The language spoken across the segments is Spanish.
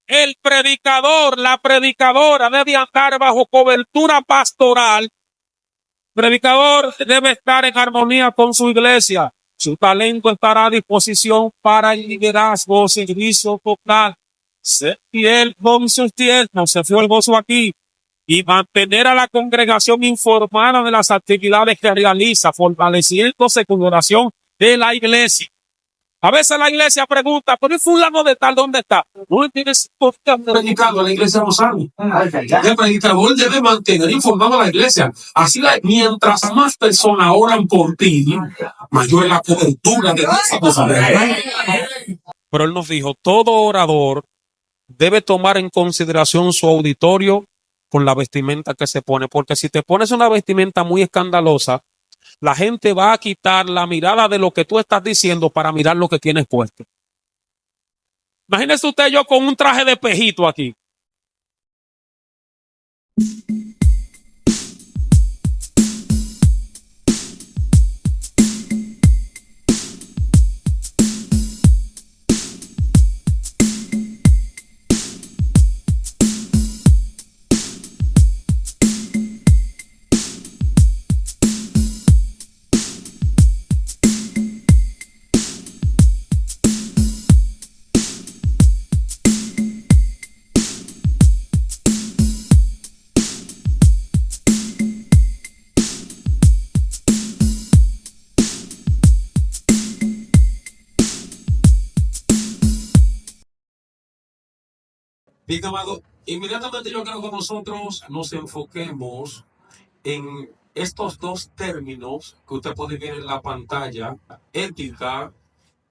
El predicador, la predicadora debe andar bajo cobertura pastoral. El predicador debe estar en armonía con su iglesia. Su talento estará a disposición para el liderazgo, servicio total. Ser fiel con sus tiernos, se fue el gozo aquí. Y mantener a la congregación informada de las actividades que realiza, fortaleciéndose con oración de la iglesia. A veces la iglesia pregunta, ¿pero el fulano de tal dónde está? No tienes predicando, la iglesia no sabe. El predicador debe mantener informado a la iglesia. Así, mientras más personas oran por ti, mayor es la cobertura de esa cosa. Pero él nos dijo, todo orador debe tomar en consideración su auditorio con la vestimenta que se pone, porque si te pones una vestimenta muy escandalosa, la gente va a quitar la mirada de lo que tú estás diciendo para mirar lo que tienes puesto. Imagínese usted yo con un traje de pejito aquí. Bien, amado, inmediatamente yo creo que nosotros nos enfoquemos en estos dos términos que usted puede ver en la pantalla, ética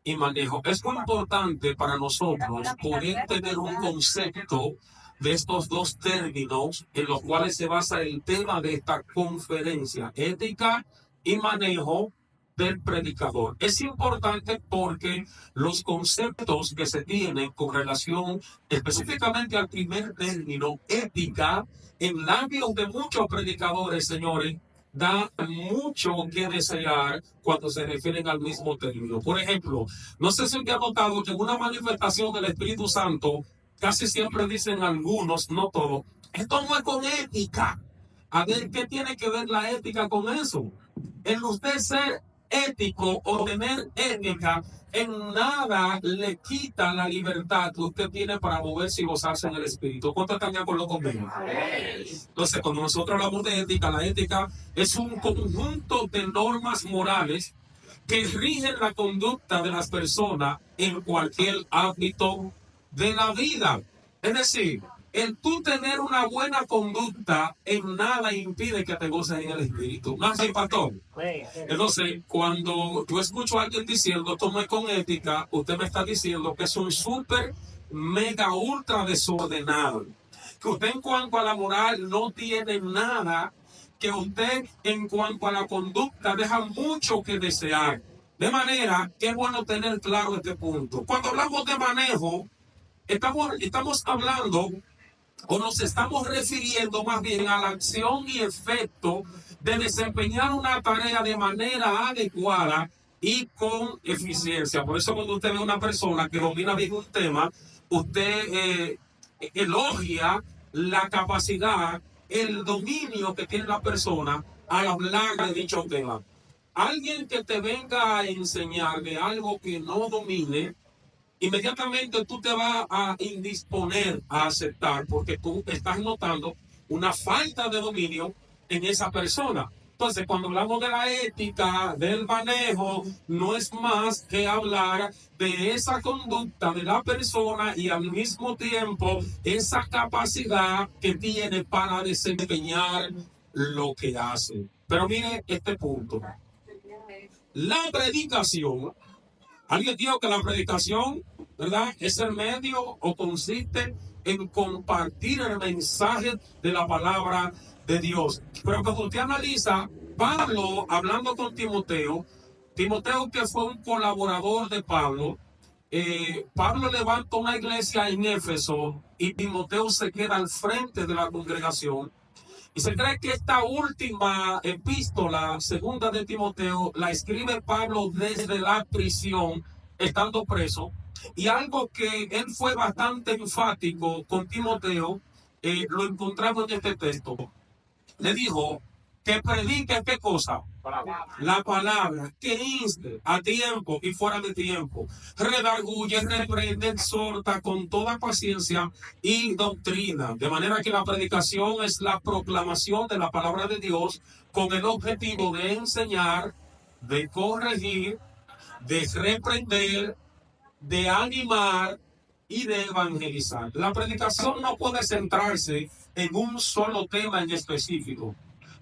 y manejo. Es muy importante para nosotros poder tener un concepto de estos dos términos en los cuales se basa el tema de esta conferencia, ética y manejo del predicador. Es importante porque los conceptos que se tienen con relación específicamente al primer término, ética, en labios de muchos predicadores, señores, da mucho que desear cuando se refieren al mismo término. Por ejemplo, no sé si usted ha notado que en una manifestación del Espíritu Santo casi siempre dicen algunos, no todos, esto no es con ética. A ver, ¿qué tiene que ver la ética con eso? En usted ser ético o tener ética, en nada le quita la libertad que usted tiene para moverse y gozarse en el Espíritu. ¿Cuántos están de acuerdo conmigo? Entonces, cuando nosotros hablamos de ética, la ética es un conjunto de normas morales que rigen la conducta de las personas en cualquier ámbito de la vida. Es decir, el tú tener una buena conducta en nada impide que te goces en el Espíritu. ¿No es pastor? Entonces, cuando yo escucho a alguien diciendo esto no es con ética, usted me está diciendo que es un súper, mega, ultra desordenado. Que usted en cuanto a la moral no tiene nada, que usted en cuanto a la conducta deja mucho que desear. De manera que es bueno tener claro este punto. Cuando hablamos de manejo, estamos hablando o nos estamos refiriendo más bien a la acción y efecto de desempeñar una tarea de manera adecuada y con eficiencia. Por eso cuando usted ve a una persona que domina bien un tema, usted elogia la capacidad, el dominio que tiene la persona al hablar de dicho tema. Alguien que te venga a enseñar de algo que no domine, inmediatamente tú te vas a indisponer a aceptar porque tú estás notando una falta de dominio en esa persona. Entonces, cuando hablamos de la ética, del manejo, no es más que hablar de esa conducta de la persona y al mismo tiempo esa capacidad que tiene para desempeñar lo que hace. Pero mire este punto. La predicación, alguien dijo que la predicación, ¿verdad?, es el medio o consiste en compartir el mensaje de la palabra de Dios. Pero cuando usted analiza, Pablo hablando con Timoteo, Timoteo que fue un colaborador de Pablo, Pablo levanta una iglesia en Éfeso y Timoteo se queda al frente de la congregación. Y se cree que esta última epístola, segunda de Timoteo, la escribe Pablo desde la prisión, estando preso. Y algo que él fue bastante enfático con Timoteo, lo encontramos en este texto. Le dijo que predique qué cosa, la palabra, que inste a tiempo y fuera de tiempo, redarguye, reprende, exhorta con toda paciencia y doctrina, de manera que la predicación es la proclamación de la palabra de Dios con el objetivo de enseñar, de corregir, de reprender, de animar y de evangelizar. La predicación no puede centrarse en un solo tema en específico.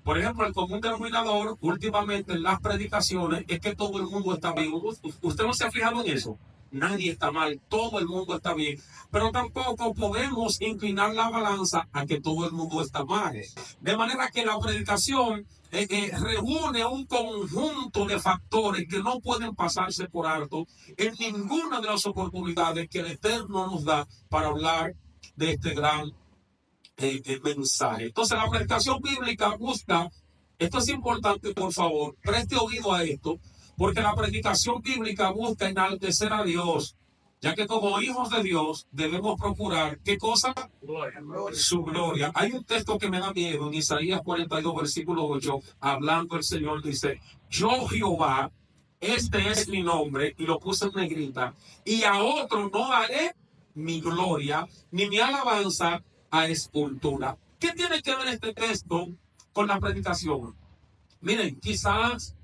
Por ejemplo, el común denominador últimamente en las predicaciones es que todo el mundo está bien. ¿Usted no se ha fijado en eso? Nadie está mal, todo el mundo está bien, pero tampoco podemos inclinar la balanza a que todo el mundo está mal. De manera que la predicación reúne un conjunto de factores que no pueden pasarse por alto en ninguna de las oportunidades que el Eterno nos da para hablar de este gran mensaje. Entonces la predicación bíblica busca, esto es importante, por favor, preste oído a esto, porque la predicación bíblica busca enaltecer a Dios, ya que como hijos de Dios debemos procurar, ¿qué cosa? Su gloria. Hay un texto que me da miedo en Isaías 42, versículo 8, hablando el Señor, dice, yo Jehová, este es mi nombre, y lo puse en negrita, y a otro no daré mi gloria, ni mi alabanza a escultura. ¿Qué tiene que ver este texto con la predicación? Miren, quizás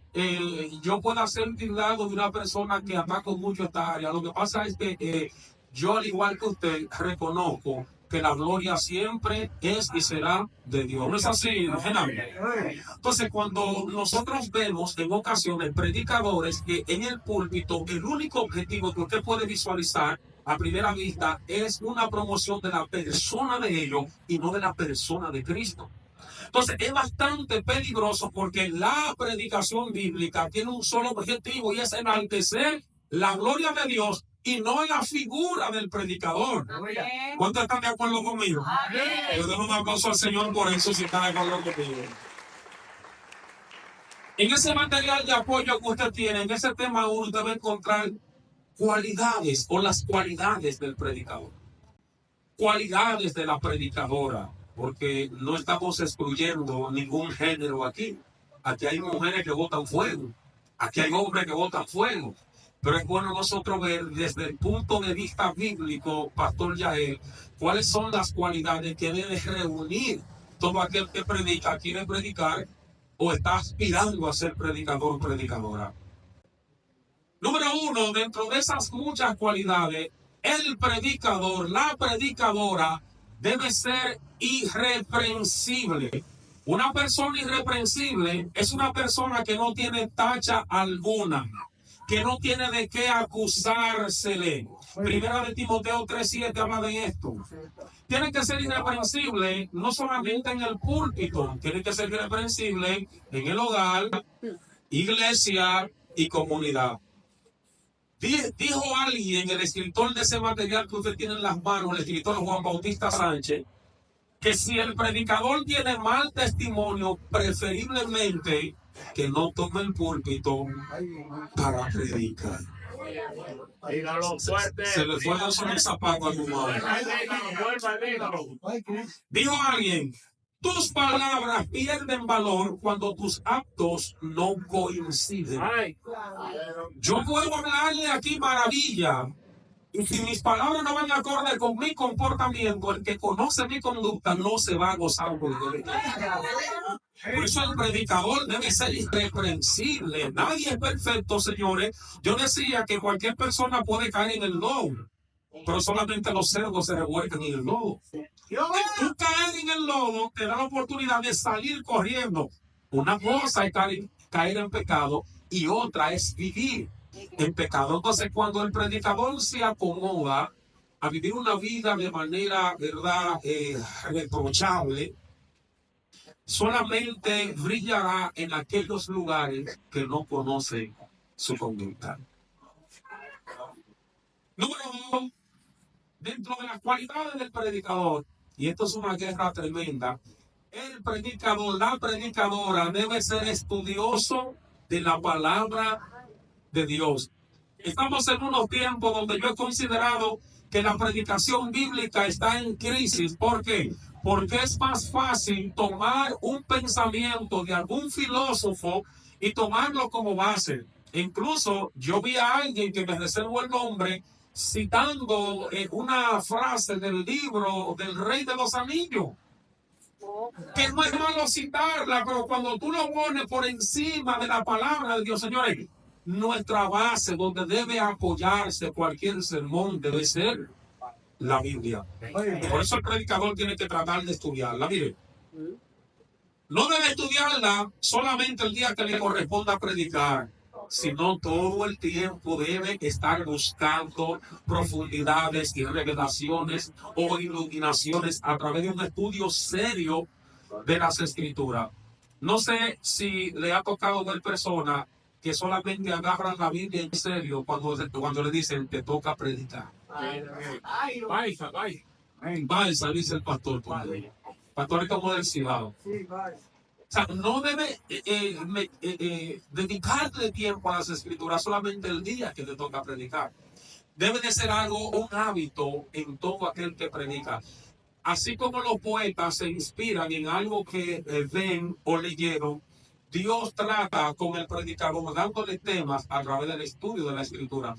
yo pueda ser tildado de una persona que ataco mucho esta área. Lo que pasa es que yo, al igual que usted, reconozco que la gloria siempre es y será de Dios. ¿No es así, Genaro? Entonces, cuando nosotros vemos en ocasiones predicadores que en el púlpito el único objetivo que usted puede visualizar a primera vista es una promoción de la persona de ellos y no de la persona de Cristo. Entonces es bastante peligroso porque la predicación bíblica tiene un solo objetivo y es enaltecer la gloria de Dios y no la figura del predicador. ¿Cuántos están de acuerdo conmigo? Yo doy un aplauso al Señor por eso si están de acuerdo conmigo. En ese material de apoyo que usted tiene, en ese tema usted va a encontrar cualidades o las cualidades del predicador, cualidades de la predicadora, porque no estamos excluyendo ningún género aquí. Aquí hay mujeres que botan fuego, aquí hay hombres que botan fuego, pero es bueno nosotros ver desde el punto de vista bíblico, Pastor Yael, cuáles son las cualidades que debe reunir todo aquel que predica, quiere predicar o está aspirando a ser predicador o predicadora. Número uno, dentro de esas muchas cualidades, el predicador, la predicadora, debe ser irreprensible. Una persona irreprensible es una persona que no tiene tacha alguna, que no tiene de qué acusársele. Primera de Timoteo 3:7 habla de esto. Tiene que ser irreprensible no solamente en el púlpito, tiene que ser irreprensible en el hogar, iglesia y comunidad. Dijo alguien, el escritor de ese material que usted tiene en las manos, el escritor Juan Bautista Sánchez, que si el predicador tiene mal testimonio, preferiblemente que no tome el púlpito para predicar. Se le fue el zapato a tu madre. Dijo alguien, tus palabras pierden valor cuando tus actos no coinciden. Yo puedo hablarle aquí maravilla, y si mis palabras no van acorde con mi comportamiento, el que conoce mi conducta no se va a gozar por él. Por eso el predicador debe ser irreprensible. Nadie es perfecto, señores. Yo decía que cualquier persona puede caer en el lodo, pero solamente los cerdos se revuelcan en el lodo. Tú caer en el lodo te da la oportunidad de salir corriendo. Una cosa es caer en pecado y otra es vivir en pecado. Entonces, cuando el predicador se acomoda a vivir una vida de manera, ¿verdad?, reprochable, solamente brillará en aquellos lugares que no conocen su conducta. Número 2, dentro de las cualidades del predicador, y esto es una guerra tremenda, el predicador, la predicadora debe ser estudioso de la palabra de Dios. Estamos en unos tiempos donde yo he considerado que la predicación bíblica está en crisis. ¿Por qué? Porque es más fácil tomar un pensamiento de algún filósofo y tomarlo como base. Incluso yo vi a alguien que me reservo el nombre citando una frase del libro del Rey de los Anillos, que no es malo citarla, pero cuando tú lo pones por encima de la palabra de Dios, señores, nuestra base donde debe apoyarse cualquier sermón debe ser la Biblia. Y por eso el predicador tiene que tratar de estudiarla. Mire, no debe estudiarla solamente el día que le corresponda predicar, sino todo el tiempo debe estar buscando profundidades y revelaciones o iluminaciones a través de un estudio serio de las escrituras. No sé si le ha tocado ver personas que solamente agarran la Biblia en serio cuando le dicen te toca predicar. Vaya, dice el pastor. Pastor es como del Cibao. O sea, no debe dedicarle tiempo a las escrituras solamente el día que te toca predicar. Debe de ser algo, un hábito en todo aquel que predica. Así como los poetas se inspiran en algo que ven o leyeron, Dios trata con el predicador dándole temas a través del estudio de la escritura.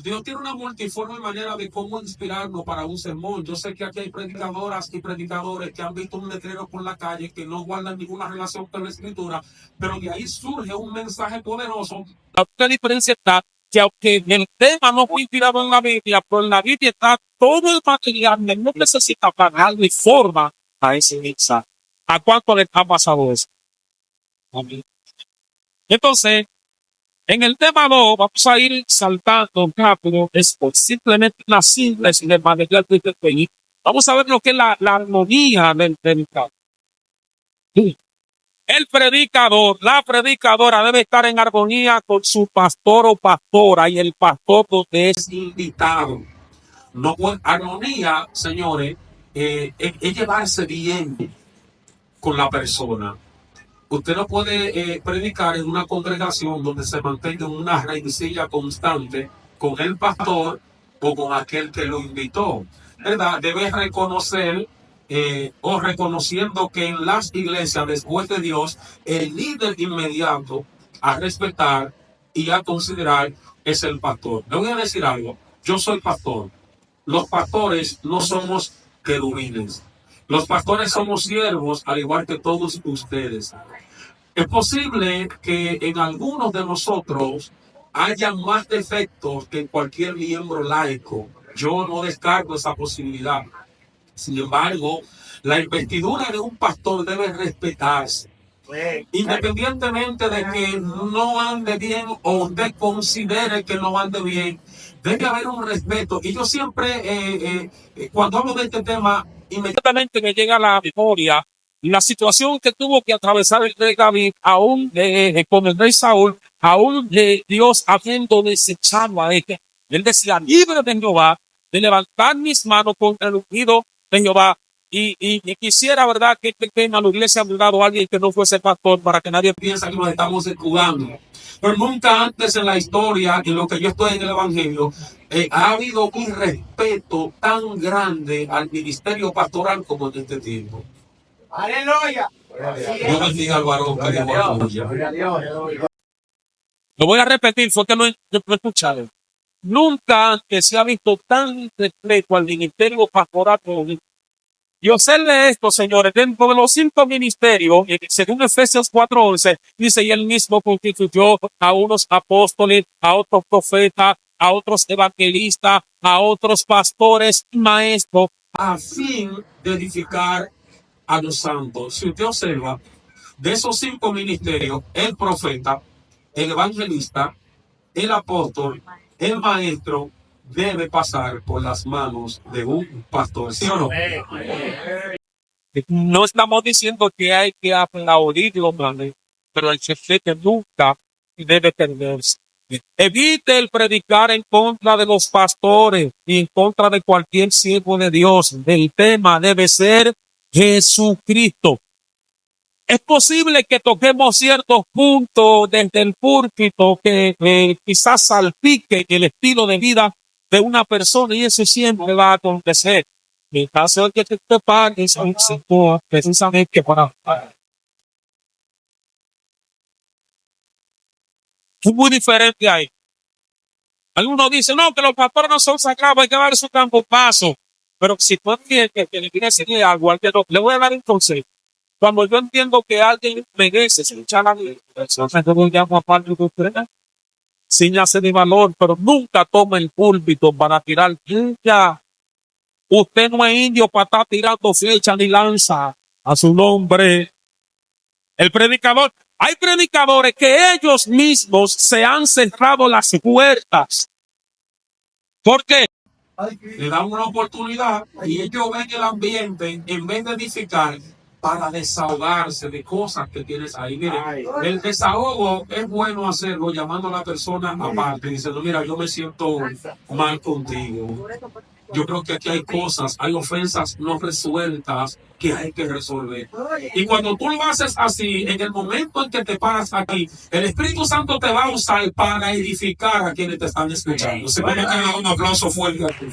Dios tiene una multiforme manera de cómo inspirarnos para un sermón. Yo sé que aquí hay predicadoras y predicadores que han visto un letrero por la calle que no guardan ninguna relación con la escritura, pero de ahí surge un mensaje poderoso. La única diferencia está que aunque el tema no fue inspirado en la Biblia, pero en la Biblia está todo el material que no necesita para darle forma a ese mensaje. ¿A cuánto le ha pasado eso? Amén. Entonces, en el tema 2, vamos a ir saltando rápido. Es simplemente una síntesis del material que usted tiene. Vamos a ver lo que es la armonía del predicador. El predicador, la predicadora debe estar en armonía con su pastor o pastora y el pastor donde es invitado. No puede, armonía, señores, es llevarse bien con la persona. Usted no puede predicar en una congregación donde se mantenga una rencilla constante con el pastor o con aquel que lo invitó, ¿verdad? Debe reconocer o reconociendo que en las iglesias, después de Dios, el líder inmediato a respetar y a considerar es el pastor. Le voy a decir algo. Yo soy pastor. Los pastores no somos querubines. Los pastores somos siervos, al igual que todos ustedes. Es posible que en algunos de nosotros haya más defectos que en cualquier miembro laico. Yo no descarto esa posibilidad. Sin embargo, la investidura de un pastor debe respetarse. Independientemente de que no ande bien o usted considere que no ande bien, debe haber un respeto. Y yo siempre, cuando hablo de este tema, inmediatamente me llega a la memoria la situación que tuvo que atravesar el rey David, aún con el rey Saúl, aún Dios habiendo desechado a él. Él decía, libre de Jehová, de levantar mis manos contra el ungido de Jehová. Y quisiera, ¿verdad?, que este tema la iglesia ha dado a alguien que no fuese pastor para que nadie piensa que nos estamos escudando. Pero nunca antes en la historia, en lo que yo estoy en el Evangelio, ha habido un respeto tan grande al ministerio pastoral como en este tiempo. Aleluya. Yo bendiga al varón que Lo voy a repetir, fue que no escucharon. Nunca antes se ha visto tan respeto al ministerio pastoral. Dios lee esto, señores, dentro de los 5 ministerios, según Efesios 4:11, dice, y él mismo constituyó a unos apóstoles, a otros profetas, a otros evangelistas, a otros pastores y maestros, a fin de edificar a los santos. Si usted observa, de esos 5 ministerios, el profeta, el evangelista, el apóstol, el maestro, debe pasar por las manos de un pastor, ¿sí o no? No estamos diciendo que hay que aplaudirlo, pero el jefe nunca debe perderse. Evite el predicar en contra de los pastores y en contra de cualquier siervo de Dios. El tema debe ser Jesucristo. Es posible que toquemos ciertos puntos desde el púlpito que quizás salpique el estilo de vida de una persona y eso siempre va a acontecer. En caso de que te prepares a un sector precisamente para... Es muy diferente ahí. Algunos dicen, no, que los pastores no son sagrados, hay que dar su campo paso. Pero si tú entiendes que la iglesia tiene algo, le voy a dar un consejo. Cuando yo entiendo que alguien merece escuchar a mi persona, yo lo llamo aparte de usted, síñase de valor, pero nunca tome el púlpito para tirar flecha. Usted no es indio para estar tirando flecha ni lanza a su nombre. El predicador, hay predicadores que ellos mismos se han cerrado las puertas. ¿Por qué? Le dan una oportunidad y ellos ven el ambiente en vez de edificar para desahogarse de cosas que tienes ahí. Mire, el desahogo es bueno hacerlo llamando a la persona aparte, diciendo, mira, yo me siento mal contigo. Yo creo que aquí hay cosas, hay ofensas no resueltas que hay que resolver. Y cuando tú lo haces así, en el momento en que te paras aquí, el Espíritu Santo te va a usar para edificar a quienes te están escuchando. Se puede dar un aplauso fuerte aquí.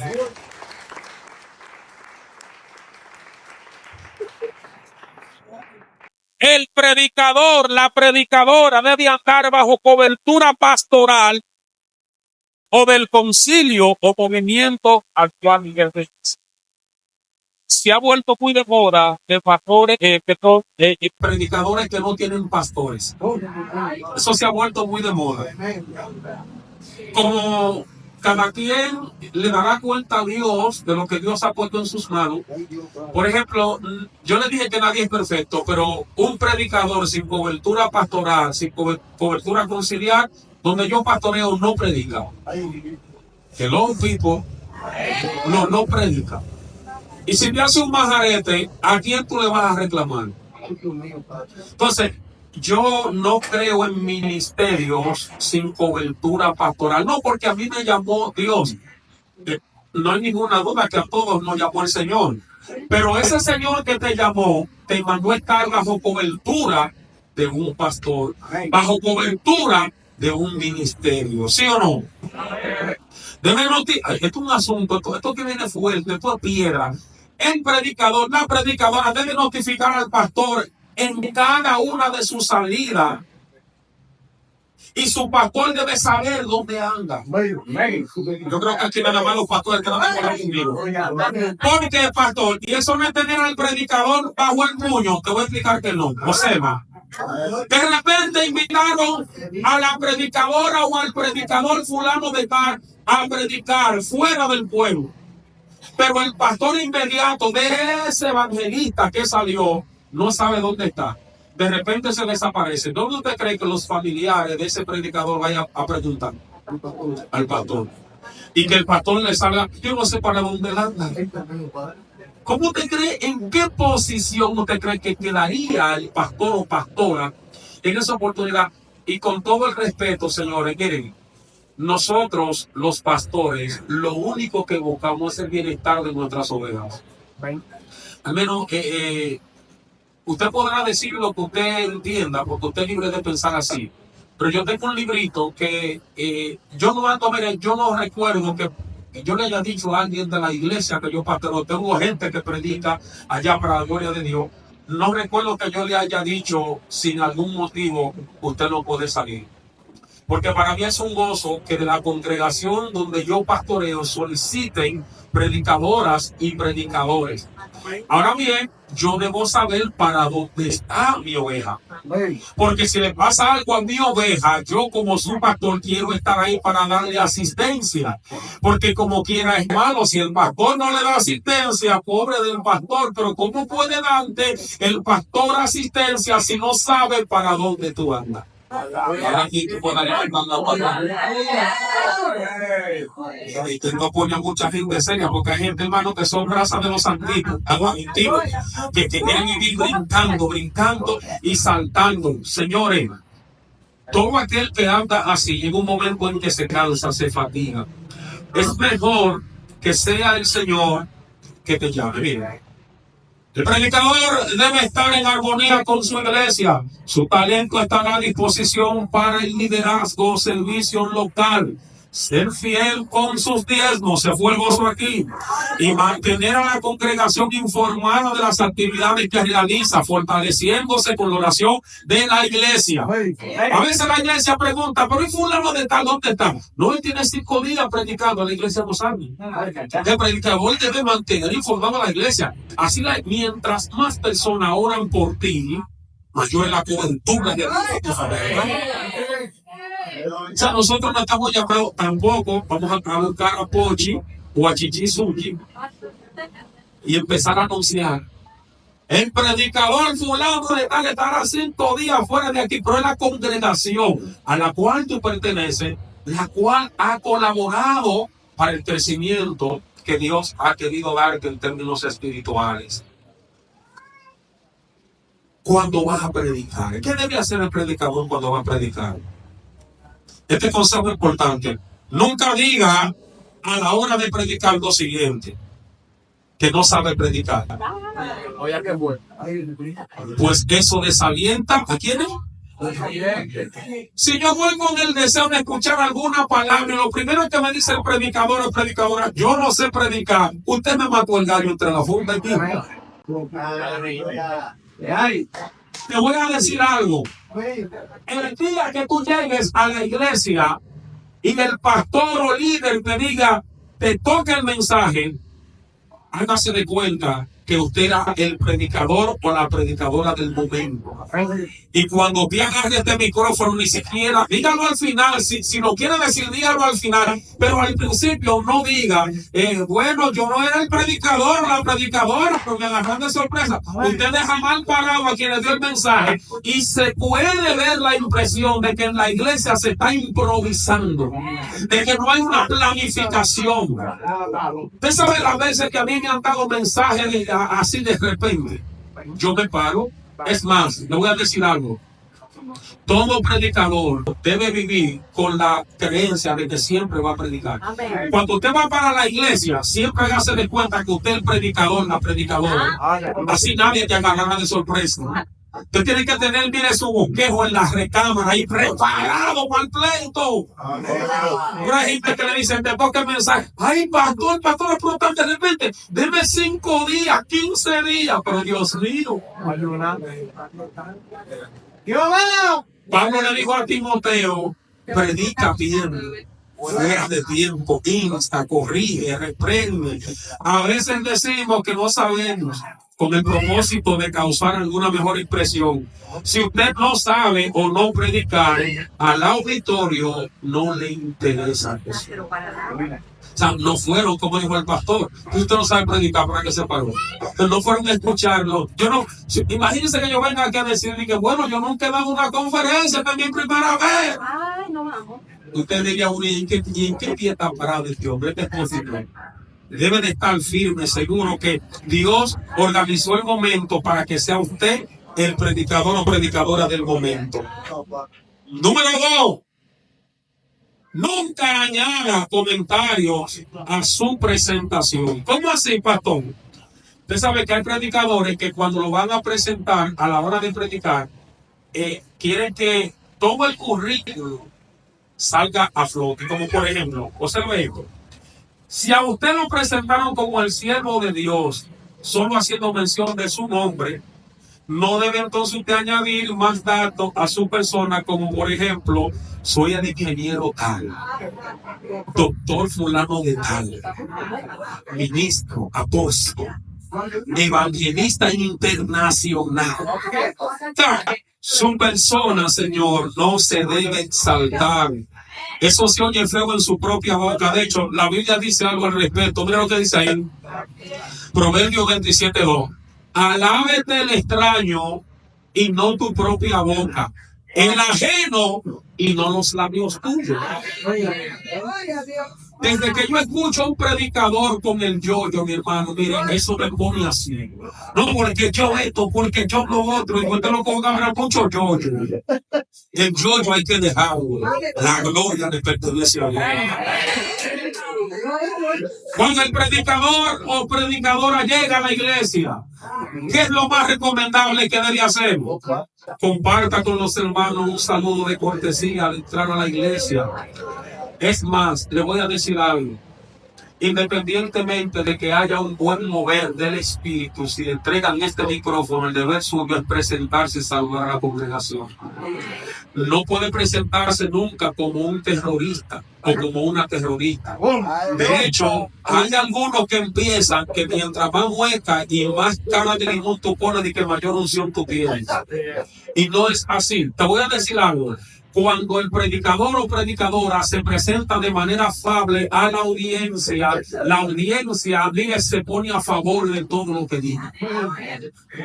El predicador, la predicadora debe andar bajo cobertura pastoral o del concilio o movimiento actual de iglesia. Se ha vuelto muy de moda de pastores, Predicadores que no tienen pastores. Eso se ha vuelto muy de moda. Como cada quien le dará cuenta a Dios de lo que Dios ha puesto en sus manos. Por ejemplo, yo le dije que nadie es perfecto, pero un predicador sin cobertura pastoral, sin cobertura conciliar, donde yo pastoreo no predica. Hello, people. No predica. Y si te hace un majarete, ¿a quién tú le vas a reclamar? Entonces, yo no creo en ministerios sin cobertura pastoral. No, porque a mí me llamó Dios. No hay ninguna duda que a todos nos llamó el Señor. Pero ese Señor que te llamó, te mandó a estar bajo cobertura de un pastor, bajo cobertura de un ministerio. ¿Sí o no? Esto es un asunto, esto que viene fuerte, esto es piedra. El predicador, la predicadora debe notificar al pastor en cada una de sus salidas. Y su pastor debe saber dónde anda. Yo creo que aquí nada más los pastores que van conmigo. Porque, pastor, y eso no es tener al predicador bajo el puño, te voy a explicar que no. Josema. De repente invitaron a la predicadora o al predicador fulano de tal a predicar fuera del pueblo. Pero el pastor inmediato de ese evangelista que salió no sabe dónde está. De repente se desaparece. ¿Dónde usted cree que los familiares de ese predicador vayan a preguntar? Al pastor. Y que el pastor le salga, yo no sé para dónde anda. ¿Cómo usted cree, en qué posición usted cree que quedaría el pastor o pastora en esa oportunidad? Y con todo el respeto, señores, miren, nosotros, los pastores, lo único que buscamos es el bienestar de nuestras ovejas. Al menos usted podrá decir lo que usted entienda, porque usted es libre de pensar así. Pero yo tengo un librito que yo no ando, mire, yo no recuerdo que yo le haya dicho a alguien de la iglesia que yo pastoreo. Tengo gente que predica allá para la gloria de Dios. No recuerdo que yo le haya dicho sin algún motivo usted no puede salir. Porque para mí es un gozo que de la congregación donde yo pastoreo soliciten predicadoras y predicadores. Ahora bien, yo debo saber para dónde está mi oveja. Porque si le pasa algo a mi oveja, yo como su pastor quiero estar ahí para darle asistencia. Porque como quiera es malo, si el pastor no le da asistencia, pobre del pastor, pero ¿cómo puede darte el pastor asistencia si no sabe para dónde tú andas? Ahora aquí tú puedes y que no pone a mucha gente seria, porque hay gente, hermano, que son razas de los antiguos, que quieren vivir brincando y saltando. Señores, todo aquel que anda así, llega un momento en que se cansa, se fatiga. Es mejor que sea el Señor que te llame. Mira, El predicador debe estar en armonía con su iglesia. Su talento estará a disposición para el liderazgo, servicio local. Ser fiel con sus diezmos, se fue el gozo aquí, y mantener a la congregación informada de las actividades que realiza, fortaleciéndose con la oración de la iglesia. A veces la iglesia pregunta, pero ¿y fulano de tal dónde está? No, él tiene 5 días predicando, la iglesia no sabe. El predicador debe mantener informada a la iglesia. Así, mientras más personas oran por ti, mayor es la cobertura de o sea, nosotros no estamos llamados tampoco, vamos a buscar a Pochi o a Chichi Suki y empezar a anunciar. El predicador fulano de tal estará 5 días fuera de aquí, pero es la congregación a la cual tú perteneces, la cual ha colaborado para el crecimiento que Dios ha querido darte en términos espirituales. Cuando vas a predicar, ¿qué debe hacer el predicador cuando va a predicar? Este consejo es importante. Nunca diga a la hora de predicar lo siguiente, que no sabe predicar. Pues eso desalienta ¿a quiénes? Si yo voy con el deseo de escuchar alguna palabra, y lo primero que me dice el predicador o predicadora, yo no sé predicar, usted me mató el gallo entre la funda y mí. Te voy a decir algo. El día que tú llegues a la iglesia y el pastor o líder te diga, te toca el mensaje, hágase de cuenta que usted era el predicador o la predicadora del momento. Y cuando te agarre este micrófono, ni siquiera, dígalo al final, si lo quiere decir, dígalo al final, pero al principio no diga, bueno, yo no era el predicador o la predicadora, pero me agarran de sorpresa. Usted deja mal parado a quien le dio el mensaje y se puede ver la impresión de que en la iglesia se está improvisando, de que no hay una planificación. Usted sabe las veces que a mí me han dado mensajes así de repente. Yo me paro. Es más, le voy a decir algo. Todo predicador debe vivir con la creencia de que siempre va a predicar. Amén. Cuando usted va para la iglesia, siempre hágase de cuenta que usted es el predicador, la predicadora. Así nadie te agarrará de sorpresa. Usted tiene que tener, mire, su bosquejo en la recámara ahí preparado para el pleito. Pero hay gente que le dice, te toca el mensaje. Ay, pastor, de repente, deme 5 días, 15 días. Pero Dios mío. Pablo le dijo a Timoteo, predica bien, fuera de tiempo, insta, corrige, reprende. A veces decimos que no sabemos, con el propósito de causar alguna mejor impresión. Si usted no sabe o no predicar, al auditorio no le interesa eso. O sea, no fueron, como dijo el pastor, usted no sabe predicar, ¿para qué se paró? Pero no fueron a escucharlo. Yo no, imagínense que yo venga aquí a decir que bueno, yo nunca he dado una conferencia, esta es mi primera vez. Ay, no vamos. Usted diría, ¿y en qué pie está parado este hombre? Este es posible. Debe de estar firme, seguro que Dios organizó el momento para que sea usted el predicador o predicadora del momento. Número 2. Nunca añada comentarios a su presentación. ¿Cómo así, pastor? Usted sabe que hay predicadores que cuando lo van a presentar, a la hora de predicar, quieren que todo el currículum salga a flote. Como por ejemplo, observe esto. Si a usted lo presentaron como el siervo de Dios, solo haciendo mención de su nombre, no debe entonces usted añadir más datos a su persona, como por ejemplo, soy el ingeniero tal, doctor fulano de tal, ministro, apóstol, evangelista internacional. Su persona, Señor, no se debe exaltar. Eso se oye feo en su propia boca. De hecho, la Biblia dice algo al respecto. Mira lo que dice ahí. Proverbios 27:2. Alábete el extraño y no tu propia boca. El ajeno y no los labios tuyos. Desde que yo escucho a un predicador con el yo-yo, mi hermano, miren, eso me pone así. No, porque yo esto, porque yo lo otro, y usted lo ponga a hablar mucho yo-yo. El yo-yo hay que dejarlo. La gloria le pertenece a Dios. Cuando el predicador o predicadora llega a la iglesia, ¿qué es lo más recomendable que debe hacer? Comparta con los hermanos un saludo de cortesía al entrar a la iglesia. Es más, le voy a decir algo. Independientemente de que haya un buen mover del espíritu, si le entregan este micrófono, el deber suyo es presentarse y saludar a la congregación. No puede presentarse nunca como un terrorista o como una terrorista. De hecho, hay algunos que empiezan que mientras más hueca y más cara de limón tú pones, y que mayor unción tú tienes. Y no es así. Te voy a decir algo. Cuando el predicador o predicadora se presenta de manera afable a la audiencia se pone a favor de todo lo que dice.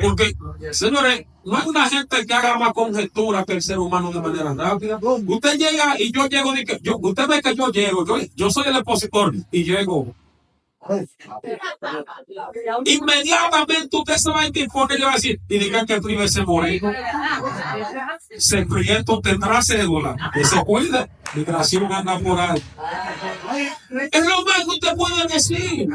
Porque, señores, no hay una gente que haga más conjetura que el ser humano de manera rápida. Usted llega y yo llego, usted ve que yo llego, yo soy el expositor y llego. Inmediatamente usted se va a indispone y va a decir, y diga que prive ese moreno. Ese prieto tendrá cédula. Que se cuide. Migración anda por ahí. Es lo más que usted puede decir.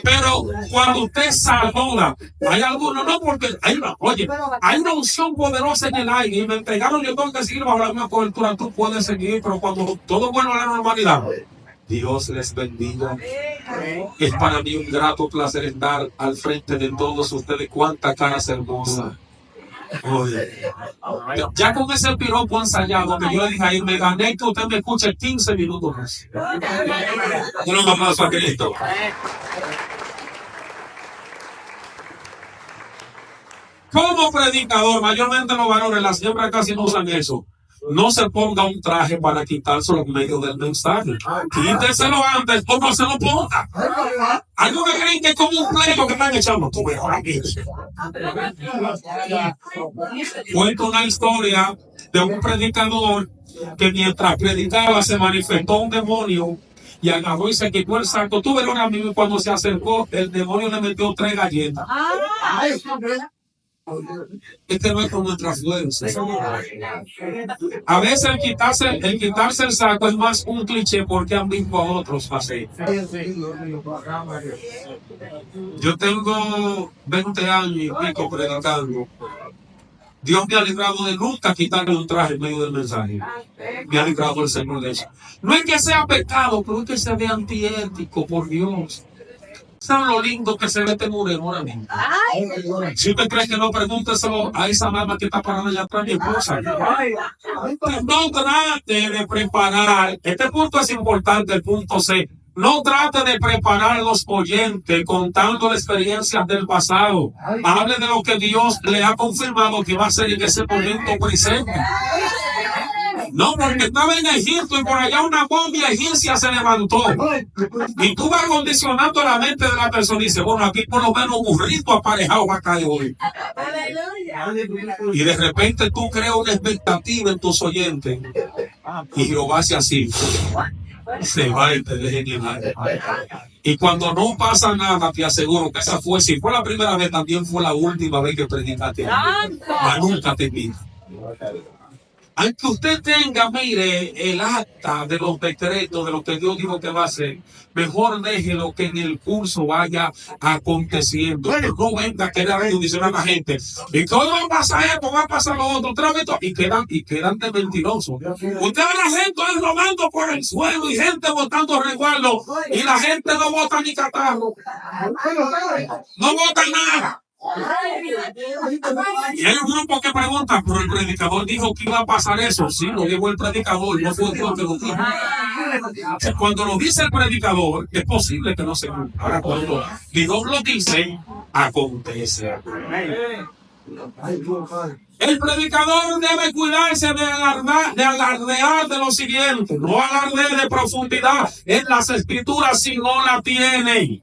Pero cuando usted saluda, hay algunos, no, porque hay una unción poderosa en el aire y me entregaron, yo tengo que seguir bajo la misma cobertura. Tú puedes seguir, pero cuando todo vuelve a la normalidad, Dios les bendiga. Es para mí un grato placer estar al frente de todos ustedes. Cuánta caras hermosas. Oye, ya con ese piropo ensayado que yo le dije ahí, me gané que usted me escuche 15 minutos más. Un aplauso a Cristo. Como predicador, mayormente los varones, las hembras casi no usan eso. No se ponga un traje para quitárselo en medio del mensaje. Quíteselo antes o no se lo ponga. Algunos creen que es como un pleito que están echando. Tú ves aquí. Cuento una historia de un predicador que mientras predicaba se manifestó un demonio y agarró y se quitó el saco. Tú verás a mí cuando se acercó, el demonio le metió 3 galletas. Este no es con nuestra fuerza. A veces el quitarse el saco es más un cliché porque han visto a otros así. Yo tengo 20 años y pico predicando. Dios me ha librado de nunca quitarle un traje en medio del mensaje. Me ha librado el Señor de eso. No es que sea pecado, pero es que se ve antiético, por Dios. ¿Saben lo lindo que se ve este moreno ahora mismo? Si usted cree que no, pregúnteselo a esa mamá que está parada allá atrás, mi esposa. No trate de preparar, este punto es importante, el punto C. No trate de preparar a los oyentes contando las experiencias del pasado. Hable de lo que Dios le ha confirmado que va a ser en ese momento presente. No, porque estaba en Egipto y por allá una momia egipcia se levantó. Y tú vas condicionando la mente de la persona y dices, bueno, aquí por lo menos un burrito aparejado va a caer hoy. Y de repente tú creas una expectativa en tus oyentes. Y Jehová hace así. Se va y te deja llenar. Y cuando no pasa nada, te aseguro que esa fue, si fue la primera vez, también fue la última vez que predicaste. Nunca te pida. Aunque usted tenga, mire, el acta de los decretos de lo que Dios dijo que va a hacer, mejor déjelo que en el curso vaya aconteciendo. Pero no venga a querer condicionar a la gente. Y que hoy va a pasar esto, va a pasar lo otro, otra vez, y quedan de mentirosos. Usted ve a la gente ahí rodando por el suelo y gente botando resguardo, y la gente no bota ni catarro. No bota nada. Y hay un grupo que pregunta, pero el predicador dijo que iba a pasar eso. Sí, lo dijo el predicador, no fue Dios que lo dijo. Cuando lo dice el predicador, es posible que no se cumpla. Ahora, cuando Dios lo dice, acontece. El predicador debe cuidarse de alardear de lo siguiente. No alardee de profundidad en las escrituras si no la tienen.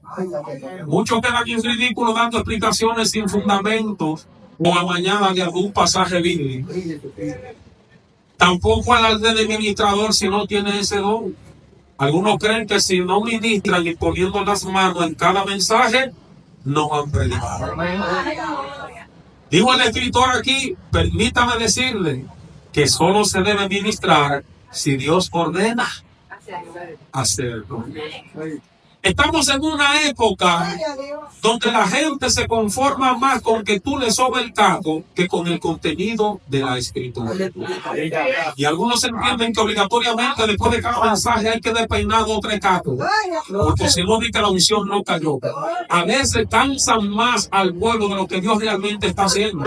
Muchos quedan en ridículo dando explicaciones sin fundamentos o a mañana de algún pasaje bíblico. Tampoco alardee de ministrador si no tiene ese don. Algunos creen que si no ministran y poniendo las manos en cada mensaje, no han predicado. Dijo el escritor aquí, permítame decirle que solo se debe ministrar si Dios ordena. hacerlo. Estamos en una época donde la gente se conforma más con que tú le sobes el caco que con el contenido de la escritura. Y algunos entienden que obligatoriamente después de cada mensaje hay que despeinar 2 o 3 cacos, porque si no, dice que la unción no cayó. A veces cansan más al pueblo de lo que Dios realmente está haciendo.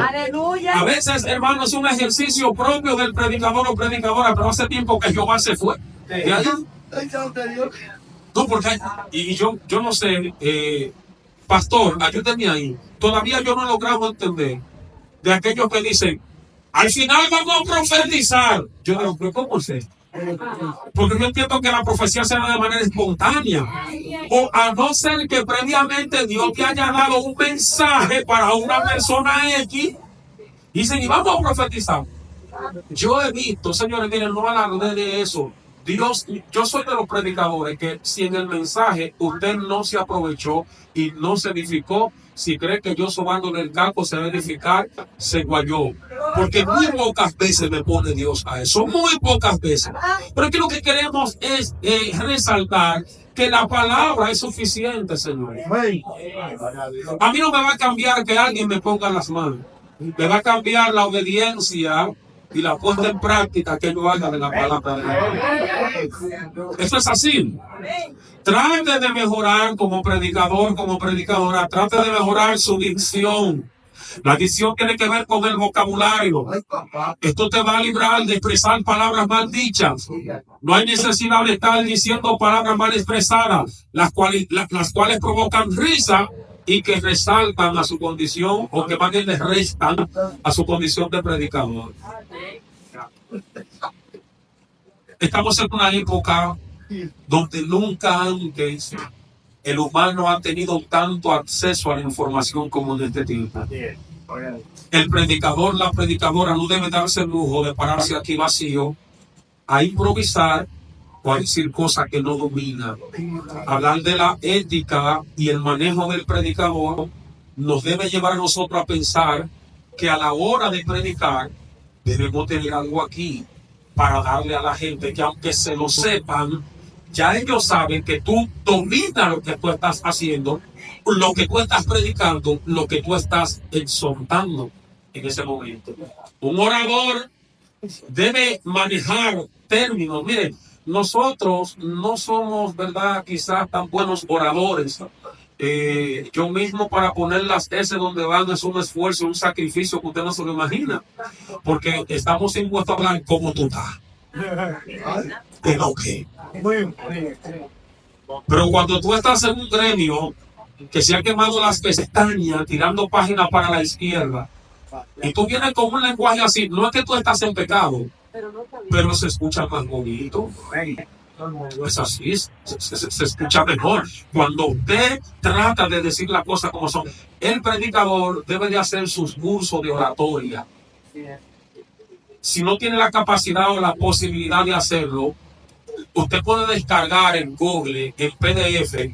A veces, hermanos, es un ejercicio propio del predicador o predicadora, pero hace tiempo que Jehová se fue. ¿De ahí? No, porque yo no sé, pastor, ayúdeme ahí. Todavía yo no he logrado entender de aquellos que dicen, al final vamos a profetizar. Yo digo, pero ¿cómo es esto? Porque yo entiendo que la profecía se da de manera espontánea. O a no ser que previamente Dios te haya dado un mensaje para una persona X. Y dicen, y vamos a profetizar. Yo he visto, señores, miren, no alarde de eso. Dios, yo soy de los predicadores que si en el mensaje usted no se aprovechó y no se edificó, si cree que yo sobándole el caco se va a edificar, se guayó. Porque muy pocas veces me pone Dios a eso, muy pocas veces. Pero aquí lo que queremos es resaltar que la palabra es suficiente, Señor. A mí no me va a cambiar que alguien me ponga las manos. Me va a cambiar la obediencia y la puesta en práctica que yo haga de la palabra de Dios. Eso es así. Trate de mejorar como predicador, como predicadora. Trate de mejorar su dicción. La dicción tiene que ver con el vocabulario. Esto te va a librar de expresar palabras mal dichas. No hay necesidad de estar diciendo palabras mal expresadas, las cuales provocan risa y que resaltan a su condición, o que más bien les restan a su condición de predicador. Estamos en una época donde nunca antes el humano ha tenido tanto acceso a la información como en este tiempo. El predicador, la predicadora no debe darse el lujo de pararse aquí vacío a improvisar o a decir cosas que no domina. Hablar de la ética y el manejo del predicador nos debe llevar a nosotros a pensar que a la hora de predicar debemos tener algo aquí para darle a la gente que, aunque se lo sepan, ya ellos saben que tú dominas lo que tú estás haciendo, lo que tú estás predicando, lo que tú estás exhortando en ese momento. Un orador debe manejar términos. Miren, nosotros no somos, ¿verdad?, quizás tan buenos oradores. Yo mismo, para poner las S donde van, es un esfuerzo, un sacrificio que usted no se lo imagina, porque estamos impuestos a hablar como tú estás. Pero qué. Pero cuando tú estás en un gremio que se ha quemado las pestañas tirando páginas para la izquierda, y tú vienes con un lenguaje así, no es que tú estás en pecado, pero se escucha más bonito. Es así, se escucha mejor. Cuando usted trata de decir las cosas como son, el predicador debe de hacer sus cursos de oratoria. Si no tiene la capacidad o la posibilidad de hacerlo, usted puede descargar en Google, en PDF,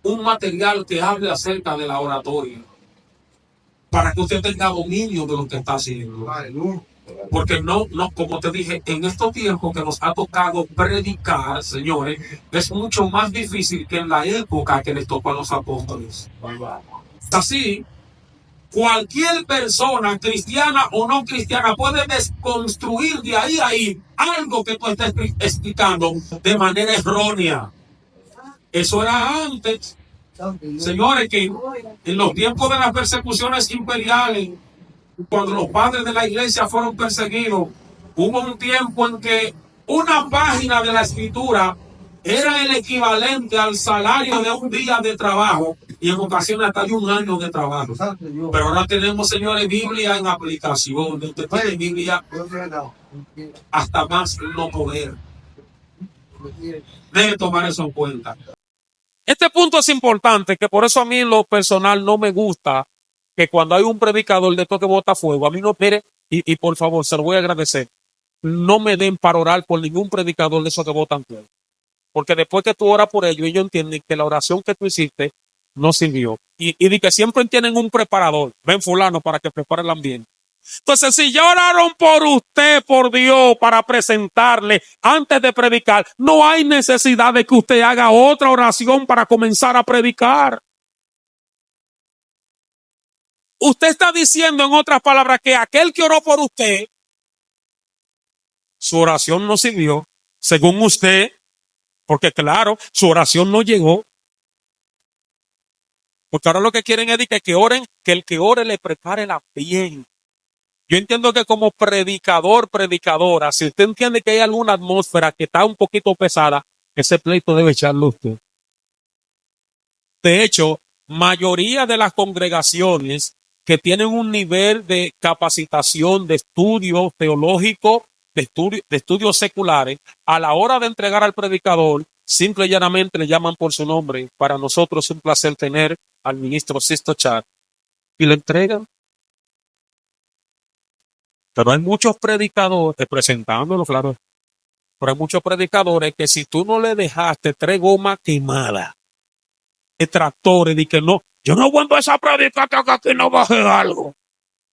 un material que hable acerca de la oratoria, para que usted tenga dominio de lo que está haciendo. Porque no, como te dije, en estos tiempos que nos ha tocado predicar, señores, es mucho más difícil que en la época que les tocó a los apóstoles. Así, cualquier persona, cristiana o no cristiana, puede desconstruir de ahí a ahí algo que tú estás explicando de manera errónea. Eso era antes. Señores, que en los tiempos de las persecuciones imperiales, cuando los padres de la iglesia fueron perseguidos, hubo un tiempo en que una página de la escritura era el equivalente al salario de un día de trabajo, y en ocasiones hasta de un año de trabajo. Pero ahora tenemos, señores, Biblia en aplicación. Usted tiene Biblia hasta más no poder. Debe tomar eso en cuenta. Este punto es importante, que por eso a mí en lo personal no me gusta que cuando hay un predicador de esto que bota fuego, a mí no, mire, y por favor, se lo voy a agradecer, no me den para orar por ningún predicador de esos que botan fuego. Porque después que tú oras por ellos entienden que la oración que tú hiciste no sirvió. Y de que siempre tienen un preparador, ven fulano para que prepare el ambiente. Entonces, si ya oraron por usted, por Dios, para presentarle antes de predicar, no hay necesidad de que usted haga otra oración para comenzar a predicar. Usted está diciendo, en otras palabras, que aquel que oró por usted, su oración no sirvió, según usted, porque claro, su oración no llegó. Porque ahora lo que quieren es que oren, que el que ore le prepare la bien. Yo entiendo que como predicador, predicadora, si usted entiende que hay alguna atmósfera que está un poquito pesada, ese pleito debe echarlo usted. De hecho, mayoría de las congregaciones que tienen un nivel de capacitación, de estudio teológico, de estudios seculares, a la hora de entregar al predicador, simple y llanamente le llaman por su nombre. Para nosotros es un placer tener al ministro Sisto Chat y le entregan. Pero hay muchos predicadores, presentándolo, claro, pero hay muchos predicadores que si tú no le dejaste 3 gomas quemadas, de tractores, de que no, yo no aguanto esa predicación que aquí no baje algo.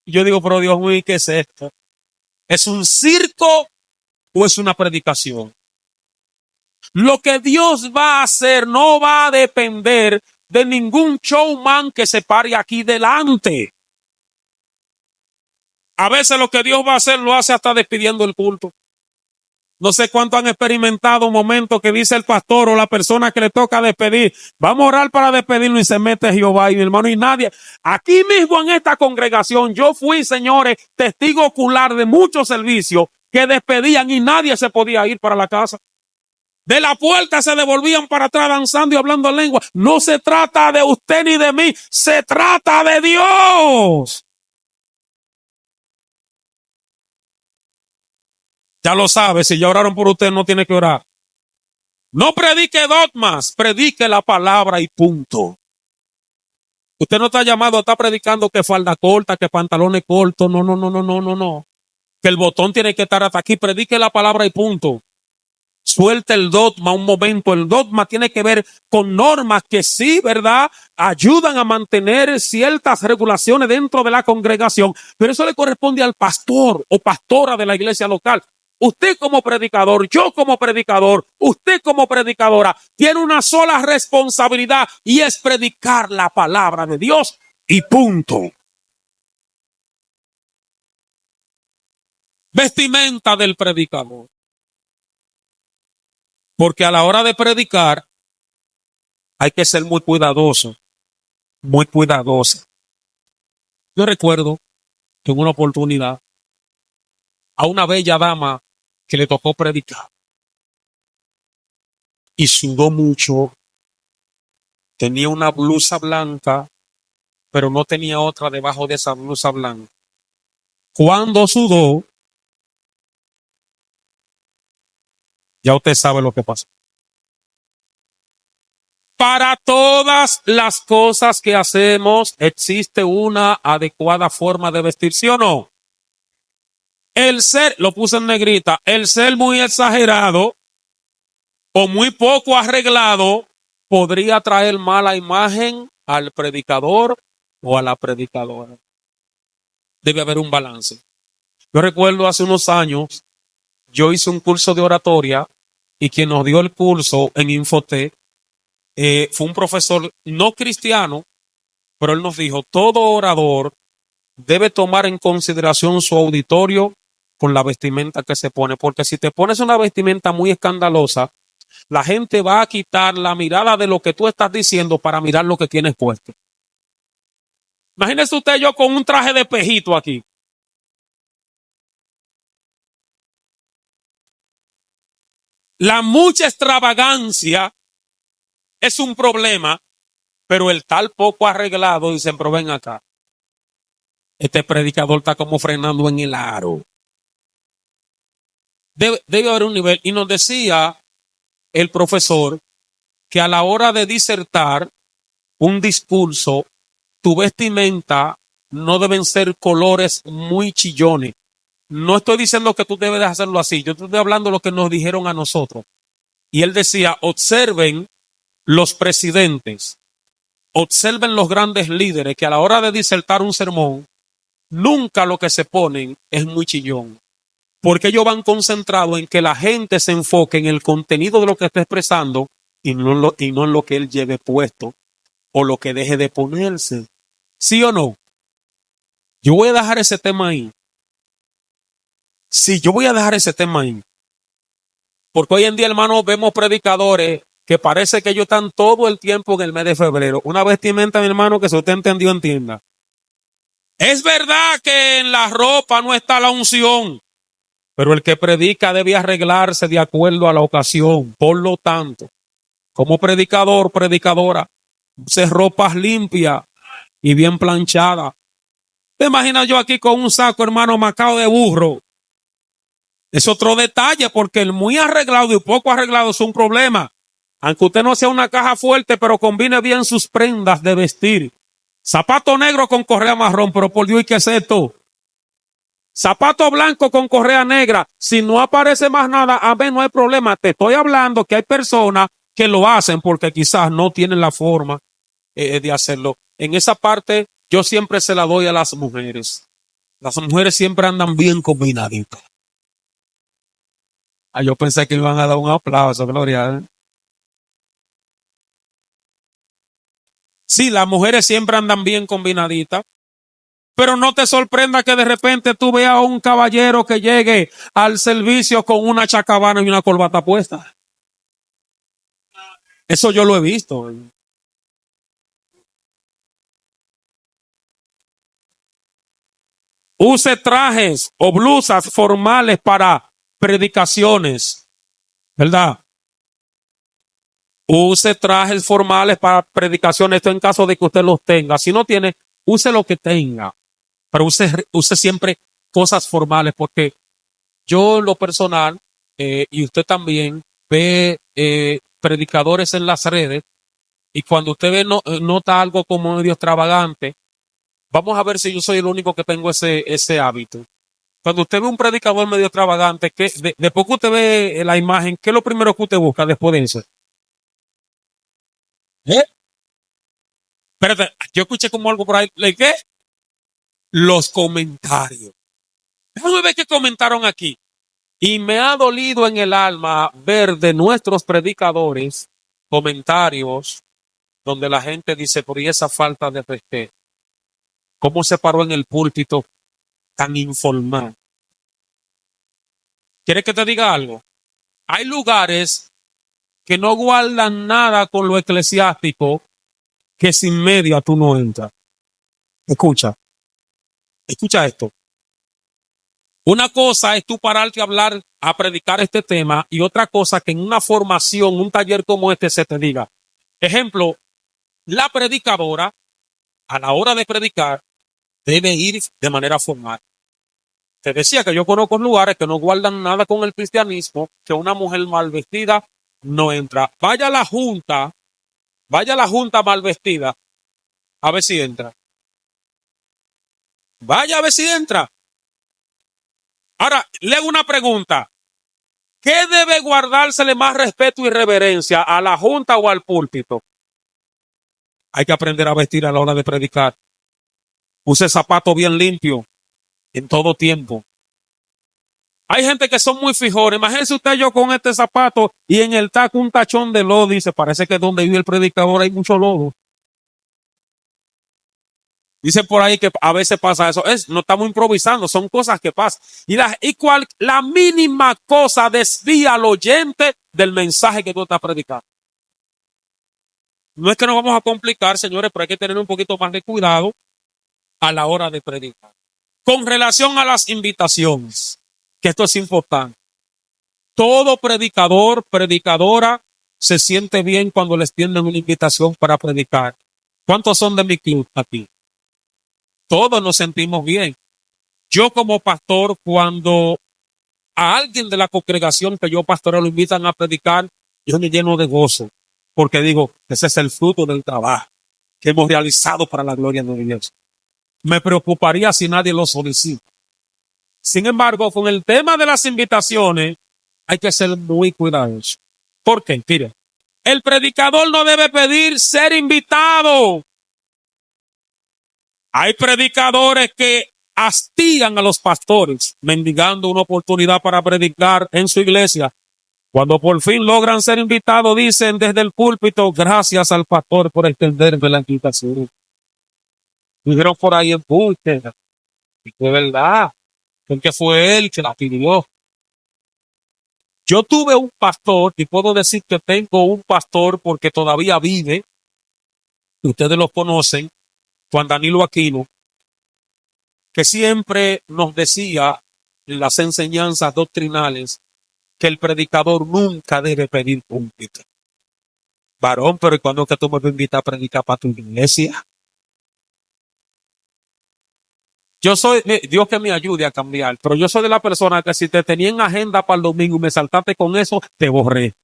Y yo digo, pero Dios mío, ¿qué es esto? ¿Es un circo o es una predicación? Lo que Dios va a hacer no va a depender de ningún showman que se pare aquí delante. A veces lo que Dios va a hacer lo hace hasta despidiendo el culto. No sé cuánto han experimentado un momento que dice el pastor o la persona que le toca despedir, vamos a orar para despedirlo y se mete Jehová y mi hermano y nadie. Aquí mismo en esta congregación yo fui, señores, testigo ocular de muchos servicios que despedían y nadie se podía ir para la casa. De la puerta se devolvían para atrás danzando y hablando en lengua. No se trata de usted ni de mí, se trata de Dios. Ya lo sabe, si ya oraron por usted, no tiene que orar. No predique dogmas, predique la palabra y punto. Usted no está llamado a estar predicando que falda corta, que pantalones cortos, no. Que el botón tiene que estar hasta aquí, predique la palabra y punto. Suelte el dogma un momento, el dogma tiene que ver con normas que sí, ¿verdad? Ayudan a mantener ciertas regulaciones dentro de la congregación, pero eso le corresponde al pastor o pastora de la iglesia local. Usted como predicador, yo como predicador, usted como predicadora, tiene una sola responsabilidad y es predicar la palabra de Dios y punto. Vestimenta del predicador. Porque a la hora de predicar hay que ser muy cuidadoso, muy cuidadosa. Yo recuerdo que en una oportunidad a una bella dama que le tocó predicar y sudó mucho, tenía una blusa blanca, pero no tenía otra debajo de esa blusa blanca. Cuando sudó, ya usted sabe lo que pasó. Para todas las cosas que hacemos existe una adecuada forma de vestir, ¿sí o no? El ser, lo puse en negrita, el ser muy exagerado o muy poco arreglado podría traer mala imagen al predicador o a la predicadora. Debe haber un balance. Yo recuerdo hace unos años, yo hice un curso de oratoria y quien nos dio el curso en Infotec fue un profesor no cristiano, pero él nos dijo, todo orador debe tomar en consideración su auditorio con la vestimenta que se pone, porque si te pones una vestimenta muy escandalosa, la gente va a quitar la mirada de lo que tú estás diciendo para mirar lo que tienes puesto. Imagínese usted yo con un traje de pejito aquí. La mucha extravagancia es un problema, pero el tal poco arreglado, dicen, pero ven acá. Este predicador está como frenando en el aro. Debe haber un nivel. Y nos decía el profesor que a la hora de disertar un discurso, tu vestimenta no deben ser colores muy chillones. No estoy diciendo que tú debes de hacerlo así. Yo estoy hablando de lo que nos dijeron a nosotros. Y él decía, observen los presidentes, observen los grandes líderes que a la hora de disertar un sermón nunca lo que se ponen es muy chillón, porque ellos van concentrados en que la gente se enfoque en el contenido de lo que está expresando y no en lo que él lleve puesto o lo que deje de ponerse. ¿Sí o no? Yo voy a dejar ese tema ahí. Sí, yo voy a dejar ese tema ahí. Porque hoy en día, hermano, vemos predicadores que parece que ellos están todo el tiempo en el mes de febrero. Una vestimenta, mi hermano, que si usted entendió, entienda. Es verdad que en la ropa no está la unción, pero el que predica debe arreglarse de acuerdo a la ocasión. Por lo tanto, como predicador, predicadora, use ropas limpias y bien planchadas. ¿Te imaginas yo aquí con un saco, hermano, marcado de burro? Es otro detalle, porque el muy arreglado y poco arreglado es un problema. Aunque usted no sea una caja fuerte, pero combine bien sus prendas de vestir. Zapato negro con correa marrón, pero por Dios, ¿y qué es esto? Zapato blanco con correa negra. Si no aparece más nada, a ver, no hay problema. Te estoy hablando que hay personas que lo hacen porque quizás no tienen la forma de hacerlo. En esa parte, yo siempre se la doy a las mujeres. Las mujeres siempre andan bien combinaditas. Ah, yo pensé que me iban a dar un aplauso, Gloria. Sí, las mujeres siempre andan bien combinaditas, pero no te sorprenda que de repente tú veas a un caballero que llegue al servicio con una chacabana y una corbata puesta. Eso yo lo he visto. Use trajes o blusas formales para predicaciones, ¿verdad? Use trajes formales para predicaciones, esto en caso de que usted los tenga. Si no tiene, use lo que tenga, pero use siempre cosas formales, porque yo en lo personal, y usted también, ve predicadores en las redes, y cuando usted ve, nota algo como medio extravagante, vamos a ver si yo soy el único que tengo ese hábito. Cuando usted ve un predicador medio extravagante, después que usted ve la imagen, ¿qué es lo primero que usted busca después de eso? ¿Eh? Espérate, yo escuché como algo por ahí. ¿Qué? Los comentarios. Déjame ver qué comentaron aquí. Y me ha dolido en el alma ver de nuestros predicadores comentarios donde la gente dice, por esa falta de respeto, ¿cómo se paró en el púlpito tan informal? ¿Quieres que te diga algo? Hay lugares que no guardan nada con lo eclesiástico, que sin media tú no entras. Escucha esto. Una cosa es tú pararte a hablar, a predicar este tema, y otra cosa que en una formación, un taller como este se te diga. Ejemplo, la predicadora, a la hora de predicar, debe ir de manera formal. Te decía que yo conozco lugares que no guardan nada con el cristianismo, que una mujer mal vestida no entra. Vaya a la junta mal vestida, a ver si entra. Vaya a ver si entra. Ahora, le hago una pregunta. ¿Qué debe guardársele más respeto y reverencia, a la junta o al púlpito? Hay que aprender a vestir a la hora de predicar. Use zapatos bien limpios en todo tiempo. Hay gente que son muy fijones. Imagínese usted yo con este zapato y en el taco un tachón de lodo. Dice, parece que donde vive el predicador hay mucho lodo. Dice por ahí que a veces pasa eso. No estamos improvisando, son cosas que pasan. Y la mínima cosa desvía al oyente del mensaje que tú estás predicando. No es que nos vamos a complicar, señores, pero hay que tener un poquito más de cuidado a la hora de predicar. Con relación a las invitaciones, que esto es importante. Todo predicador, predicadora, se siente bien cuando les tienden una invitación para predicar. ¿Cuántos son de mi club aquí? Todos nos sentimos bien. Yo como pastor, cuando a alguien de la congregación que yo pastoreo lo invitan a predicar, yo me lleno de gozo, porque digo, ese es el fruto del trabajo que hemos realizado para la gloria de Dios. Me preocuparía si nadie lo solicita. Sin embargo, con el tema de las invitaciones, hay que ser muy cuidadoso. ¿Por qué? Mire, el predicador no debe pedir ser invitado. Hay predicadores que hastian a los pastores, mendigando una oportunidad para predicar en su iglesia. Cuando por fin logran ser invitados, dicen desde el púlpito, gracias al pastor por extenderme la invitación. Dijeron por ahí en púlpito, y fue verdad, porque fue él que la pidió. Yo tuve un pastor, y puedo decir que tengo un pastor porque todavía vive, y ustedes lo conocen, Juan Danilo Aquino, que siempre nos decía en las enseñanzas doctrinales que el predicador nunca debe pedir púlpito. Varón, pero ¿y cuándo es que tú me invitas a predicar para tu iglesia? Yo soy, Dios que me ayude a cambiar, pero yo soy de la persona que si te tenía en agenda para el domingo y me saltaste con eso, te borré.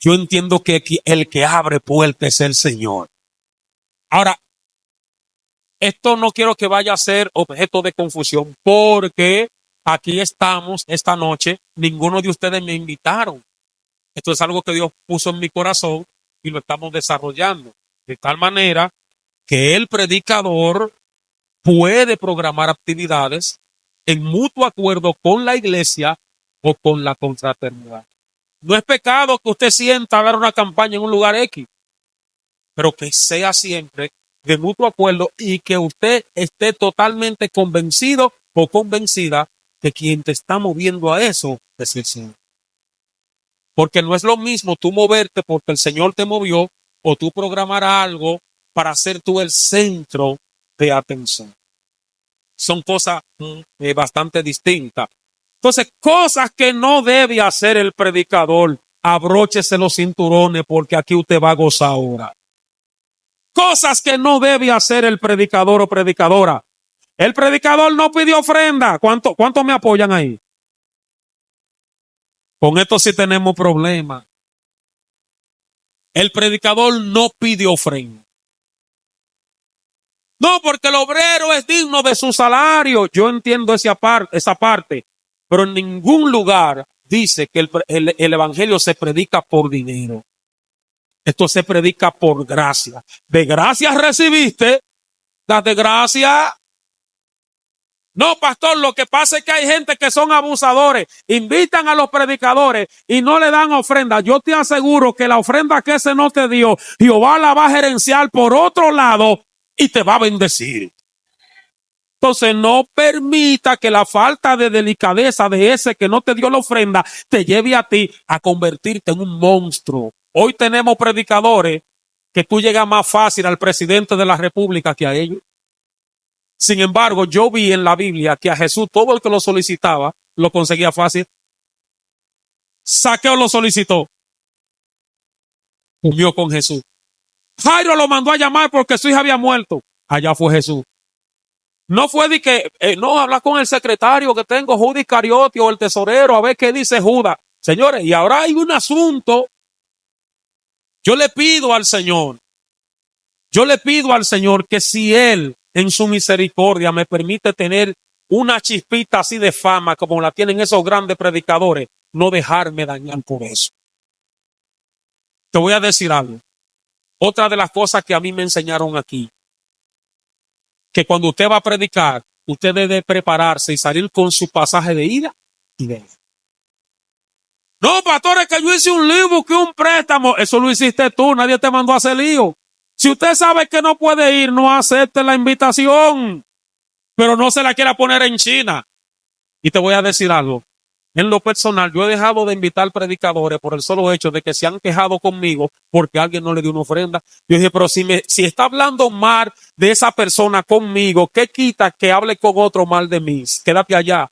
Yo entiendo que el que abre puertas es el Señor. Ahora, esto no quiero que vaya a ser objeto de confusión, porque aquí estamos esta noche, ninguno de ustedes me invitaron. Esto es algo que Dios puso en mi corazón y lo estamos desarrollando. De tal manera que el predicador puede programar actividades en mutuo acuerdo con la iglesia o con la confraternidad. No es pecado que usted sienta a dar una campaña en un lugar X, pero que sea siempre de mutuo acuerdo y que usted esté totalmente convencido o convencida que quien te está moviendo a eso es el Señor. Porque no es lo mismo tú moverte porque el Señor te movió o tú programar algo para ser tú el centro de atención. Son cosas bastante distintas. Entonces, cosas que no debe hacer el predicador. Abróchese los cinturones porque aquí usted va a gozar ahora. Cosas que no debe hacer el predicador o predicadora. El predicador no pidió ofrenda. ¿Cuánto me apoyan ahí? Con esto sí tenemos problemas. El predicador no pide ofrenda. No, porque el obrero es digno de su salario. Yo entiendo esa parte, pero en ningún lugar dice que el evangelio se predica por dinero. Esto se predica por gracia. De gracia recibiste, date gracia. No, pastor, lo que pasa es que hay gente que son abusadores, invitan a los predicadores y no le dan ofrenda. Yo te aseguro que la ofrenda que ese no te dio, Jehová la va a gerenciar por otro lado y te va a bendecir. Entonces no permita que la falta de delicadeza de ese que no te dio la ofrenda te lleve a ti a convertirte en un monstruo. Hoy tenemos predicadores que tú llegas más fácil al presidente de la república que a ellos. Sin embargo, yo vi en la Biblia que a Jesús todo el que lo solicitaba lo conseguía fácil. Zaqueo lo solicitó. Comió con Jesús. Jairo lo mandó a llamar porque su hija había muerto. Allá fue Jesús. No fue de que, no, habla con el secretario que tengo, Judas Iscariote o el tesorero, a ver qué dice Judas. Señores, y ahora hay un asunto. Yo le pido al Señor que si Él en su misericordia me permite tener una chispita así de fama como la tienen esos grandes predicadores, no dejarme dañar por eso. Te voy a decir algo. Otra de las cosas que a mí me enseñaron aquí, que cuando usted va a predicar, usted debe prepararse y salir con su pasaje de ida y de venida. No, pastores, que yo hice un lío, busqué un préstamo. Eso lo hiciste tú, nadie te mandó a hacer lío. Si usted sabe que no puede ir, no acepte la invitación, pero no se la quiera poner en China. Y te voy a decir algo. En lo personal, yo he dejado de invitar predicadores por el solo hecho de que se han quejado conmigo porque alguien no le dio una ofrenda. Yo dije, pero si está hablando mal de esa persona conmigo, ¿qué quita que hable con otro mal de mí? Quédate allá.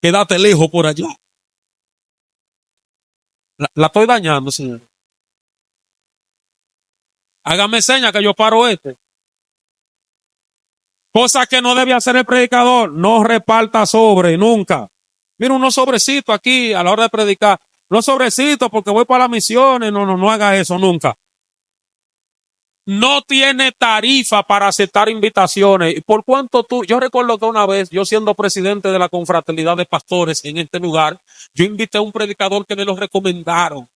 Quédate lejos por allá. La estoy dañando, señor. Hágame seña que yo paro este. Cosa que no debe hacer el predicador. No reparta sobre, nunca. Mira unos sobrecitos aquí a la hora de predicar. No sobrecitos porque voy para las misiones. No haga eso nunca. No tiene tarifa para aceptar invitaciones. ¿Por cuánto yo recuerdo que una vez, yo siendo presidente de la confraternidad de pastores en este lugar, yo invité a un predicador que me lo recomendaron.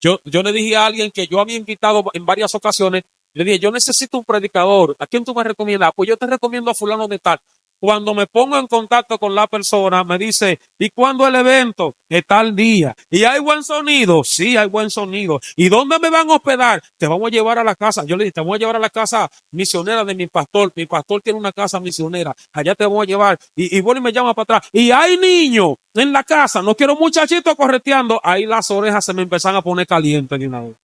Yo le dije a alguien que yo había invitado en varias ocasiones Le dije, yo necesito un predicador. ¿A quién tú me recomiendas? Pues yo te recomiendo a fulano de tal. Cuando me pongo en contacto con la persona, me dice, ¿y cuándo el evento? Es tal día. ¿Y hay buen sonido? Sí, hay buen sonido. ¿Y dónde me van a hospedar? Te vamos a llevar a la casa. Yo le dije, te vamos a llevar a la casa misionera de mi pastor. Mi pastor tiene una casa misionera. Allá te vamos a llevar. Y bueno, y me llama para atrás. Y hay niños en la casa. No quiero muchachitos correteando. Ahí las orejas se me empiezan a poner calientes de una vez.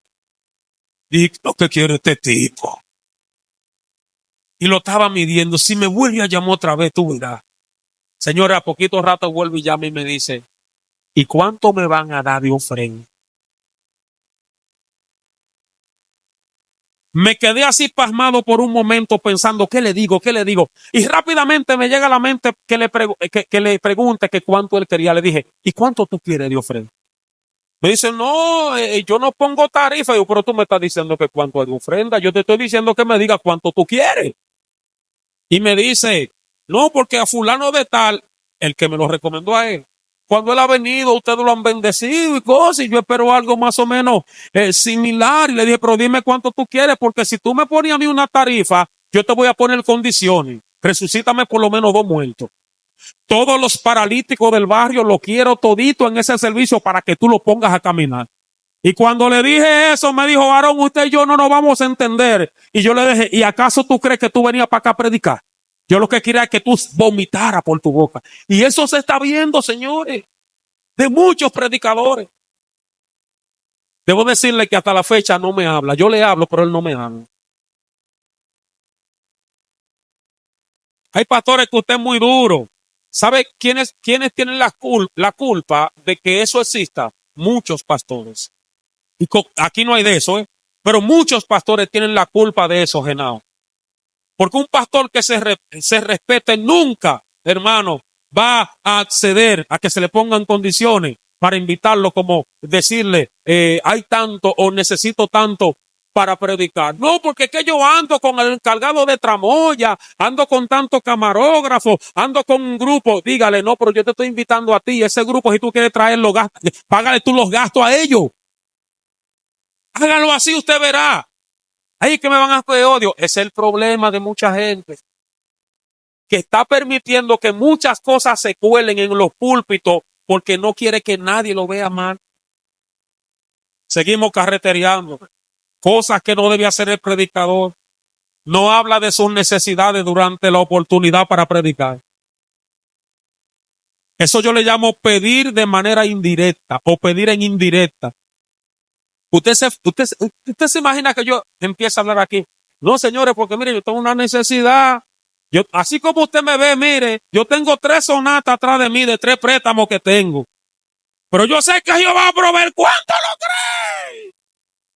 Dije, ¿lo que quiere este tipo? Y lo estaba midiendo. Si me vuelve a llamar otra vez, tú verás. Señora, a poquito rato vuelve y llama y me dice, ¿y cuánto me van a dar de ofrenda? Me quedé así pasmado por un momento pensando, ¿qué le digo? ¿Qué le digo? Y rápidamente me llega a la mente que le pregunte que cuánto él quería. Le dije, ¿y cuánto tú quieres de ofrenda? Me dice, no, yo no pongo tarifa. Digo, pero tú me estás diciendo que cuánto es de ofrenda. Yo te estoy diciendo que me diga cuánto tú quieres. Y me dice, no, porque a fulano de tal, el que me lo recomendó a él, cuando él ha venido, ustedes lo han bendecido y cosas, y yo espero algo más o menos similar. Y le dije, pero dime cuánto tú quieres, porque si tú me pones a mí una tarifa, yo te voy a poner condiciones. Resucítame por lo menos 2 muertos. Todos los paralíticos del barrio lo quiero todito en ese servicio para que tú lo pongas a caminar. Y cuando le dije eso, me dijo, varón, usted y yo no nos vamos a entender. Y yo le dije, ¿y acaso tú crees que tú venías para acá a predicar? Yo lo que quería es que tú vomitaras por tu boca. Y eso se está viendo, señores, de muchos predicadores. Debo decirle que hasta la fecha no me habla. Yo le hablo, pero él no me habla. Hay pastores que usted es muy duro. ¿Sabe quiénes tienen la culpa de que eso exista? Muchos pastores. Y aquí no hay de eso, ¿eh? Pero muchos pastores tienen la culpa de eso, Genao. Porque un pastor que se respete nunca, hermano, va a acceder a que se le pongan condiciones para invitarlo, como decirle, hay tanto o necesito tanto para predicar. No, porque es que yo ando con el encargado de tramoya, ando con tanto camarógrafo, ando con un grupo. Dígale, no, pero yo te estoy invitando a ti, ese grupo, si tú quieres traerlo, págale tú los gastos a ellos. Háganlo así, usted verá. Ahí que me van a hacer odio. Ese es el problema de mucha gente que está permitiendo que muchas cosas se cuelen en los púlpitos porque no quiere que nadie lo vea mal. Seguimos carretereando. Cosas que no debe hacer el predicador. No habla de sus necesidades durante la oportunidad para predicar. Eso yo le llamo pedir de manera indirecta o pedir en indirecta. Usted se imagina que yo empiezo a hablar aquí. No, señores, porque mire, yo tengo una necesidad. Yo, así como usted me ve, mire, yo tengo 3 sonatas atrás de mí de 3 préstamos que tengo. Pero yo sé que Jehová va a proveer. ¿Cuánto lo cree?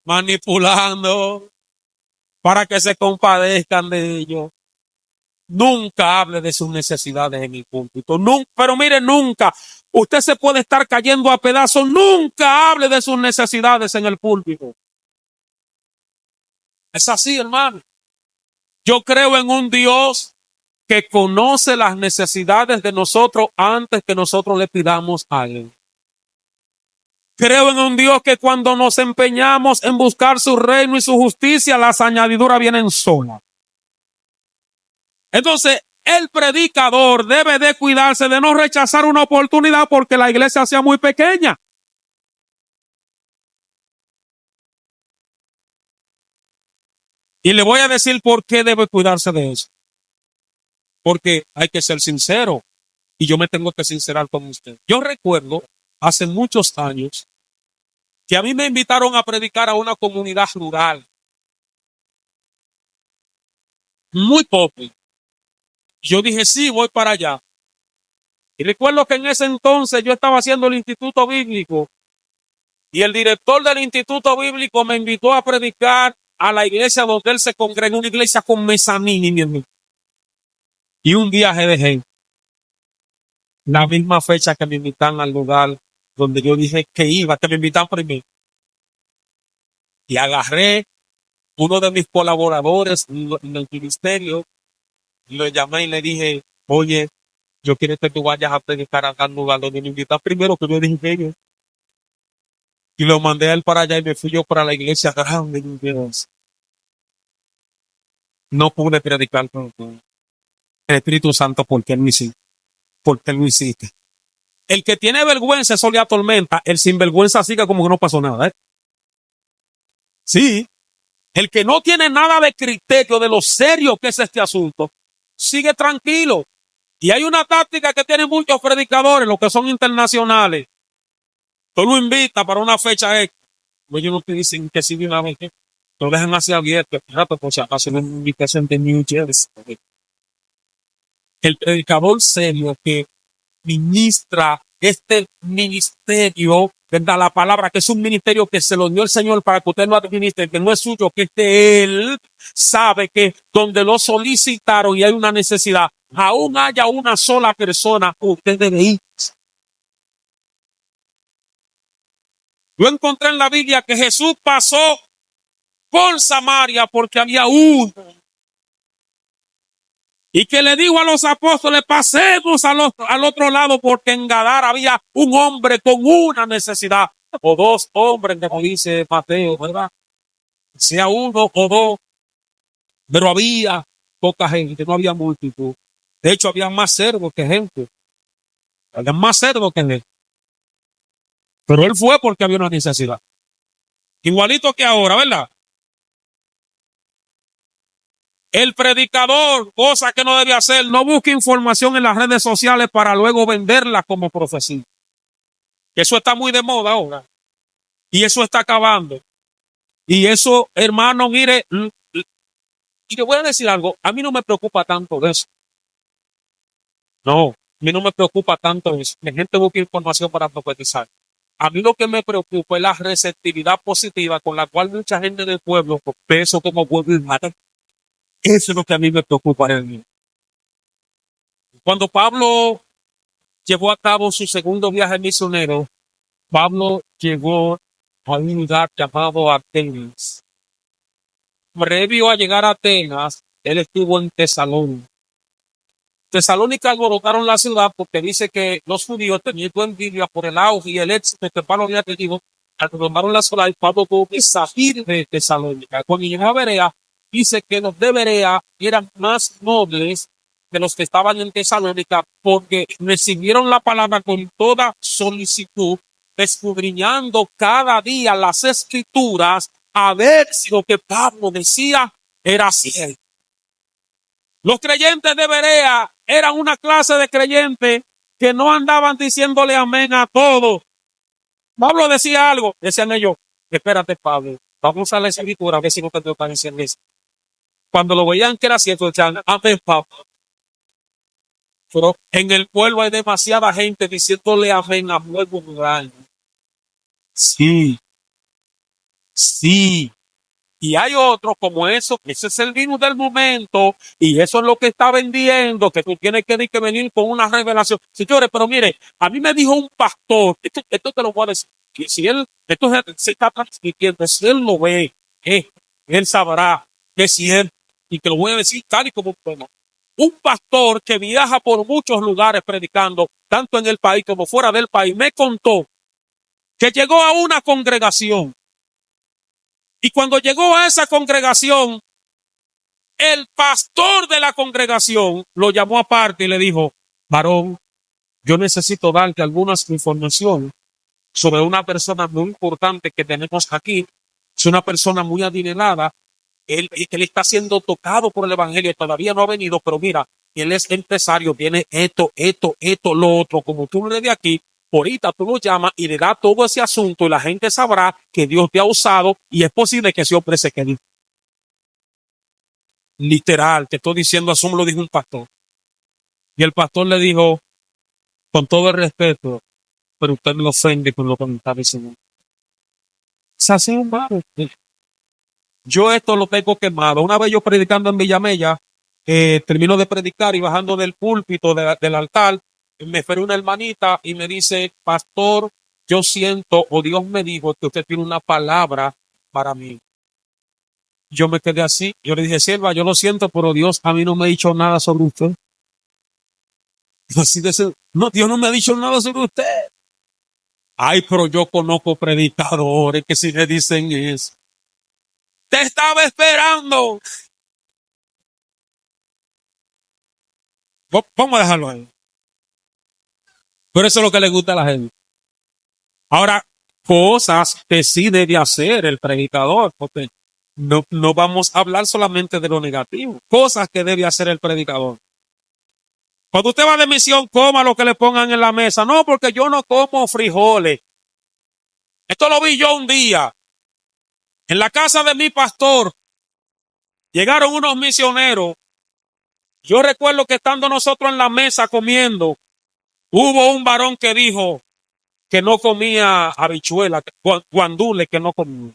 Manipulando para que se compadezcan de ellos. Nunca hable de sus necesidades en el púlpito. Nunca, pero mire, nunca. Usted se puede estar cayendo a pedazos. Nunca hable de sus necesidades en el púlpito. Es así, hermano. Yo creo en un Dios que conoce las necesidades de nosotros antes que nosotros le pidamos a Él. Creo en un Dios que cuando nos empeñamos en buscar su reino y su justicia, las añadiduras vienen solas. Entonces, el predicador debe de cuidarse de no rechazar una oportunidad porque la iglesia sea muy pequeña. Y le voy a decir por qué debe cuidarse de eso. Porque hay que ser sincero y yo me tengo que sincerar con usted. Yo recuerdo hace muchos años que a mí me invitaron a predicar a una comunidad rural. Muy pobre. Yo dije, sí, voy para allá. Y recuerdo que en ese entonces yo estaba haciendo el instituto bíblico y el director del instituto bíblico me invitó a predicar a la iglesia donde él se congrega, una iglesia con mezanín. Y un viaje de gente. La misma fecha que me invitan al lugar donde yo dije que iba, que me invitan primero. Y agarré uno de mis colaboradores en el ministerio, lo llamé y le dije, oye, yo quiero que tú vayas a predicar acá al lugar donde me invitas primero, que yo dije que yo. Y lo mandé a él para allá y me fui yo para la iglesia grande de Dios. No pude predicar con el Espíritu Santo porque él me hiciste. Porque él lo hiciste. El que tiene vergüenza, eso le atormenta. El sinvergüenza sigue como que no pasó nada. ¿Eh? Sí. El que no tiene nada de criterio de lo serio que es este asunto, sigue tranquilo. Y hay una táctica que tienen muchos predicadores, los que son internacionales. Tú lo invitas para una fecha X. Ellos no te dicen que sí de una vez. Lo dejan así abierto. Espérate, por si acaso una invitación de New Jersey. El predicador serio que ministra este ministerio, ¿verdad? La palabra que es un ministerio que se lo dio el Señor para que usted lo administre, que no es suyo, que es de Él, sabe que donde lo solicitaron y hay una necesidad, aún haya una sola persona, usted debe ir. Yo encontré en la Biblia que Jesús pasó por Samaria porque había uno. Y que le dijo a los apóstoles, pasemos al otro lado porque en Gadara había un hombre con una necesidad. O dos hombres, como dice Mateo, ¿verdad? Sea uno o dos. Pero había poca gente, no había multitud. De hecho, había más cerdos que gente. Había más cerdos que gente. Pero él fue porque había una necesidad. Igualito que ahora, ¿verdad? El predicador, cosa que no debe hacer, no busque información en las redes sociales para luego venderla como profecía. Eso está muy de moda ahora. Y eso está acabando. Y eso, hermano, mire, y le voy a decir algo, a mí no me preocupa tanto de eso. No, a mí no me preocupa tanto eso. La gente busca información para profetizar. A mí lo que me preocupa es la receptividad positiva con la cual mucha gente del pueblo, ve eso como vuelve y mata. Eso es lo que a mí me preocupa. Cuando Pablo llevó a cabo su segundo viaje misionero, Pablo llegó a un lugar llamado Atenas. Previo a llegar a Atenas, él estuvo en Tesalónica. Tesalónica alborotaron la ciudad porque dice que los judíos tenían envidia por el auge y el éxito que Pablo había tenido. Alborotaron la ciudad y Pablo tuvo que salir de Tesalónica. Cuando llegó a Berea, dice que los de Berea eran más nobles que los que estaban en Tesalónica porque recibieron la palabra con toda solicitud, escudriñando cada día las escrituras a ver si lo que Pablo decía era cierto. Los creyentes de Berea eran una clase de creyentes que no andaban diciéndole amén a todo. Pablo decía algo, decían ellos, espérate Pablo, vamos a la escritura a ver si no te parecen eso. Cuando lo veían que era cierto, decían, amén Pablo. Pero en el pueblo hay demasiada gente diciéndole amén a fuego grande. Sí, sí. Y hay otros como eso, ese es el vino del momento y eso es lo que está vendiendo, que tú tienes que venir con una revelación. Señores, pero mire, a mí me dijo un pastor, esto te lo voy a decir, que si él, esto se está transmitiendo, si él lo ve, él sabrá que si él, y te lo voy a decir tal y como un un pastor que viaja por muchos lugares predicando, tanto en el país como fuera del país, me contó que llegó a una congregación. Y cuando llegó a esa congregación, el pastor de la congregación lo llamó aparte y le dijo, varón, yo necesito darte algunas información sobre una persona muy importante que tenemos aquí. Es una persona muy adinerada. Él está siendo tocado por el evangelio. Todavía no ha venido, pero mira, él es empresario, tiene esto, lo otro. Como tú le de aquí, ahorita tú lo llamas y le das todo ese asunto y la gente sabrá que Dios te ha usado y es posible que ese hombre se quede. Literal, te estoy diciendo, eso me lo dijo un pastor. Y el pastor le dijo, con todo el respeto, pero usted me ofende con lo que me está diciendo. Se hace un malo. Yo esto lo tengo quemado. Una vez yo predicando en Villamella, termino de predicar y bajando del púlpito del altar, me fue una hermanita y me dice, pastor, yo siento, o Dios me dijo que usted tiene una palabra para mí. Yo me quedé así. Yo le dije, sierva, yo lo siento, pero Dios a mí no me ha dicho nada sobre usted. Así de ser, no, Dios no me ha dicho nada sobre usted. Ay, pero yo conozco predicadores que si le dicen eso. Te estaba esperando. Vamos a dejarlo ahí. Pero eso es lo que le gusta a la gente. Ahora, cosas que sí debe hacer el predicador, porque no vamos a hablar solamente de lo negativo. Cosas que debe hacer el predicador. Cuando usted va de misión, coma lo que le pongan en la mesa. No, porque yo no como frijoles. Esto lo vi yo un día. En la casa de mi pastor, llegaron unos misioneros. Yo recuerdo que estando nosotros en la mesa comiendo, hubo un varón que dijo que no comía habichuela, guandule que no comía.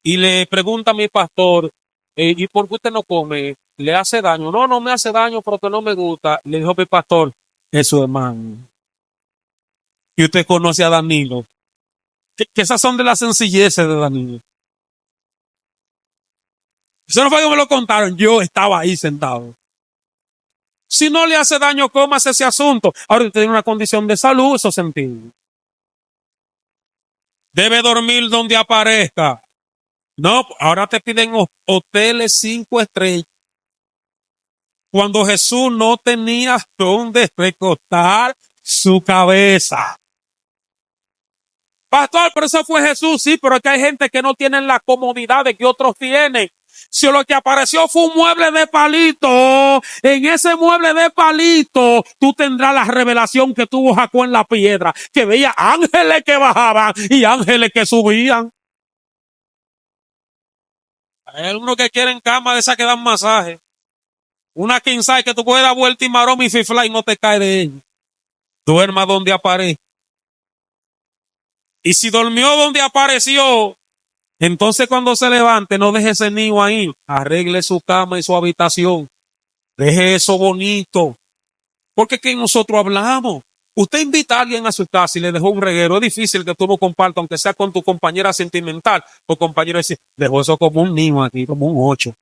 Y le pregunta a mi pastor, ¿y por qué usted no come? ¿Le hace daño? No, no me hace daño porque no me gusta. Le dijo mi pastor, es su hermano. Y usted conoce a Danilo. Que esas son de las sencilleces de Danilo. Eso no fue que me lo contaron, yo estaba ahí sentado. Si no le hace daño, comas ese asunto. Ahora usted tiene una condición de salud, eso se entiende. Debe dormir donde aparezca. No, ahora te piden hoteles 5 estrellas. Cuando Jesús no tenía donde recostar su cabeza. Pastor, pero eso fue Jesús, sí, pero es que hay gente que no tienen la comodidad de que otros tienen. Si lo que apareció fue un mueble de palito, en ese mueble de palito tú tendrás la revelación que tuvo Jacob en la piedra, que veía ángeles que bajaban y ángeles que subían. Hay algunos que quieren cama de esas que dan masaje. Una king size que tú puedes dar vuelta y maroma y fifla y no te cae de ella. Duerma donde aparezca. Y si durmió donde apareció, entonces cuando se levante, no deje ese niño ahí. Arregle su cama y su habitación. Deje eso bonito. Porque es que nosotros hablamos. Usted invita a alguien a su casa y le dejó un reguero. Es difícil que tú lo compartas, aunque sea con tu compañera sentimental o compañero. Decir, dejó eso como un niño aquí, como un 8.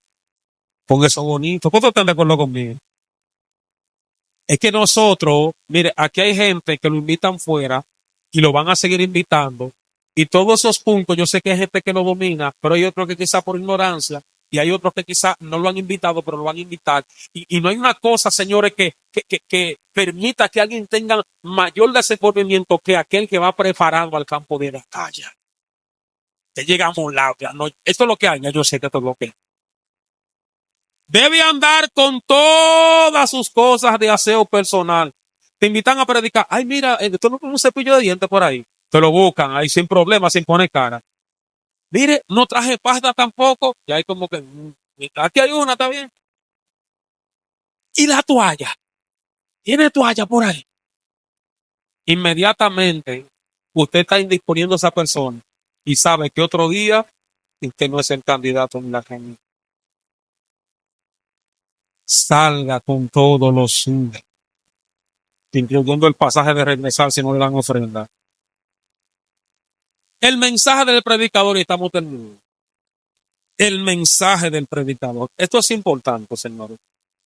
Pon eso bonito. ¿Cuánto están de acuerdo conmigo? Es que nosotros, mire, aquí hay gente que lo invitan fuera y lo van a seguir invitando. Y todos esos puntos, yo sé que hay gente que lo domina, pero hay otros que quizá por ignorancia y hay otros que quizá no lo han invitado, pero lo van a invitar. Y no hay una cosa, señores, que permita que alguien tenga mayor desenvolvimiento que aquel que va preparado al campo de batalla. Te llegamos a un lado, ya no, esto es lo que hay, ya yo sé que esto es lo que hay. Debe andar con todas sus cosas de aseo personal. Te invitan a predicar. Ay, mira, tú no pones un cepillo de dientes por ahí. Te lo buscan ahí sin problema, sin poner cara. Mire, no traje pasta tampoco. Y hay como que, aquí hay una, está bien. Y la toalla. Tiene toalla por ahí. Inmediatamente, usted está indisponiendo a esa persona y sabe que otro día usted no es el candidato en la reunión. Salga con todos los suyos, incluyendo el pasaje de regresar si no le dan ofrenda. El mensaje del predicador, y estamos terminando. El mensaje del predicador. Esto es importante, señores.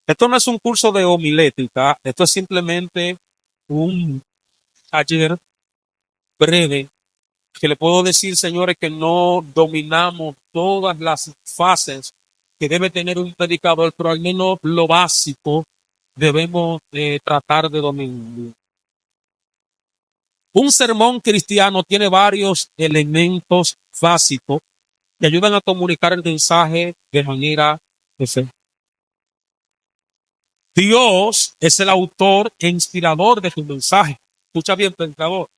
Esto no es un curso de homilética, esto es simplemente un taller breve que le puedo decir, señores, que no dominamos todas las fases que debe tener un predicador, pero al menos lo básico debemos tratar de dominar. Un sermón cristiano tiene varios elementos básicos que ayudan a comunicar el mensaje de manera efectiva. Dios es el autor e inspirador de su mensaje. Escucha bien, predicador.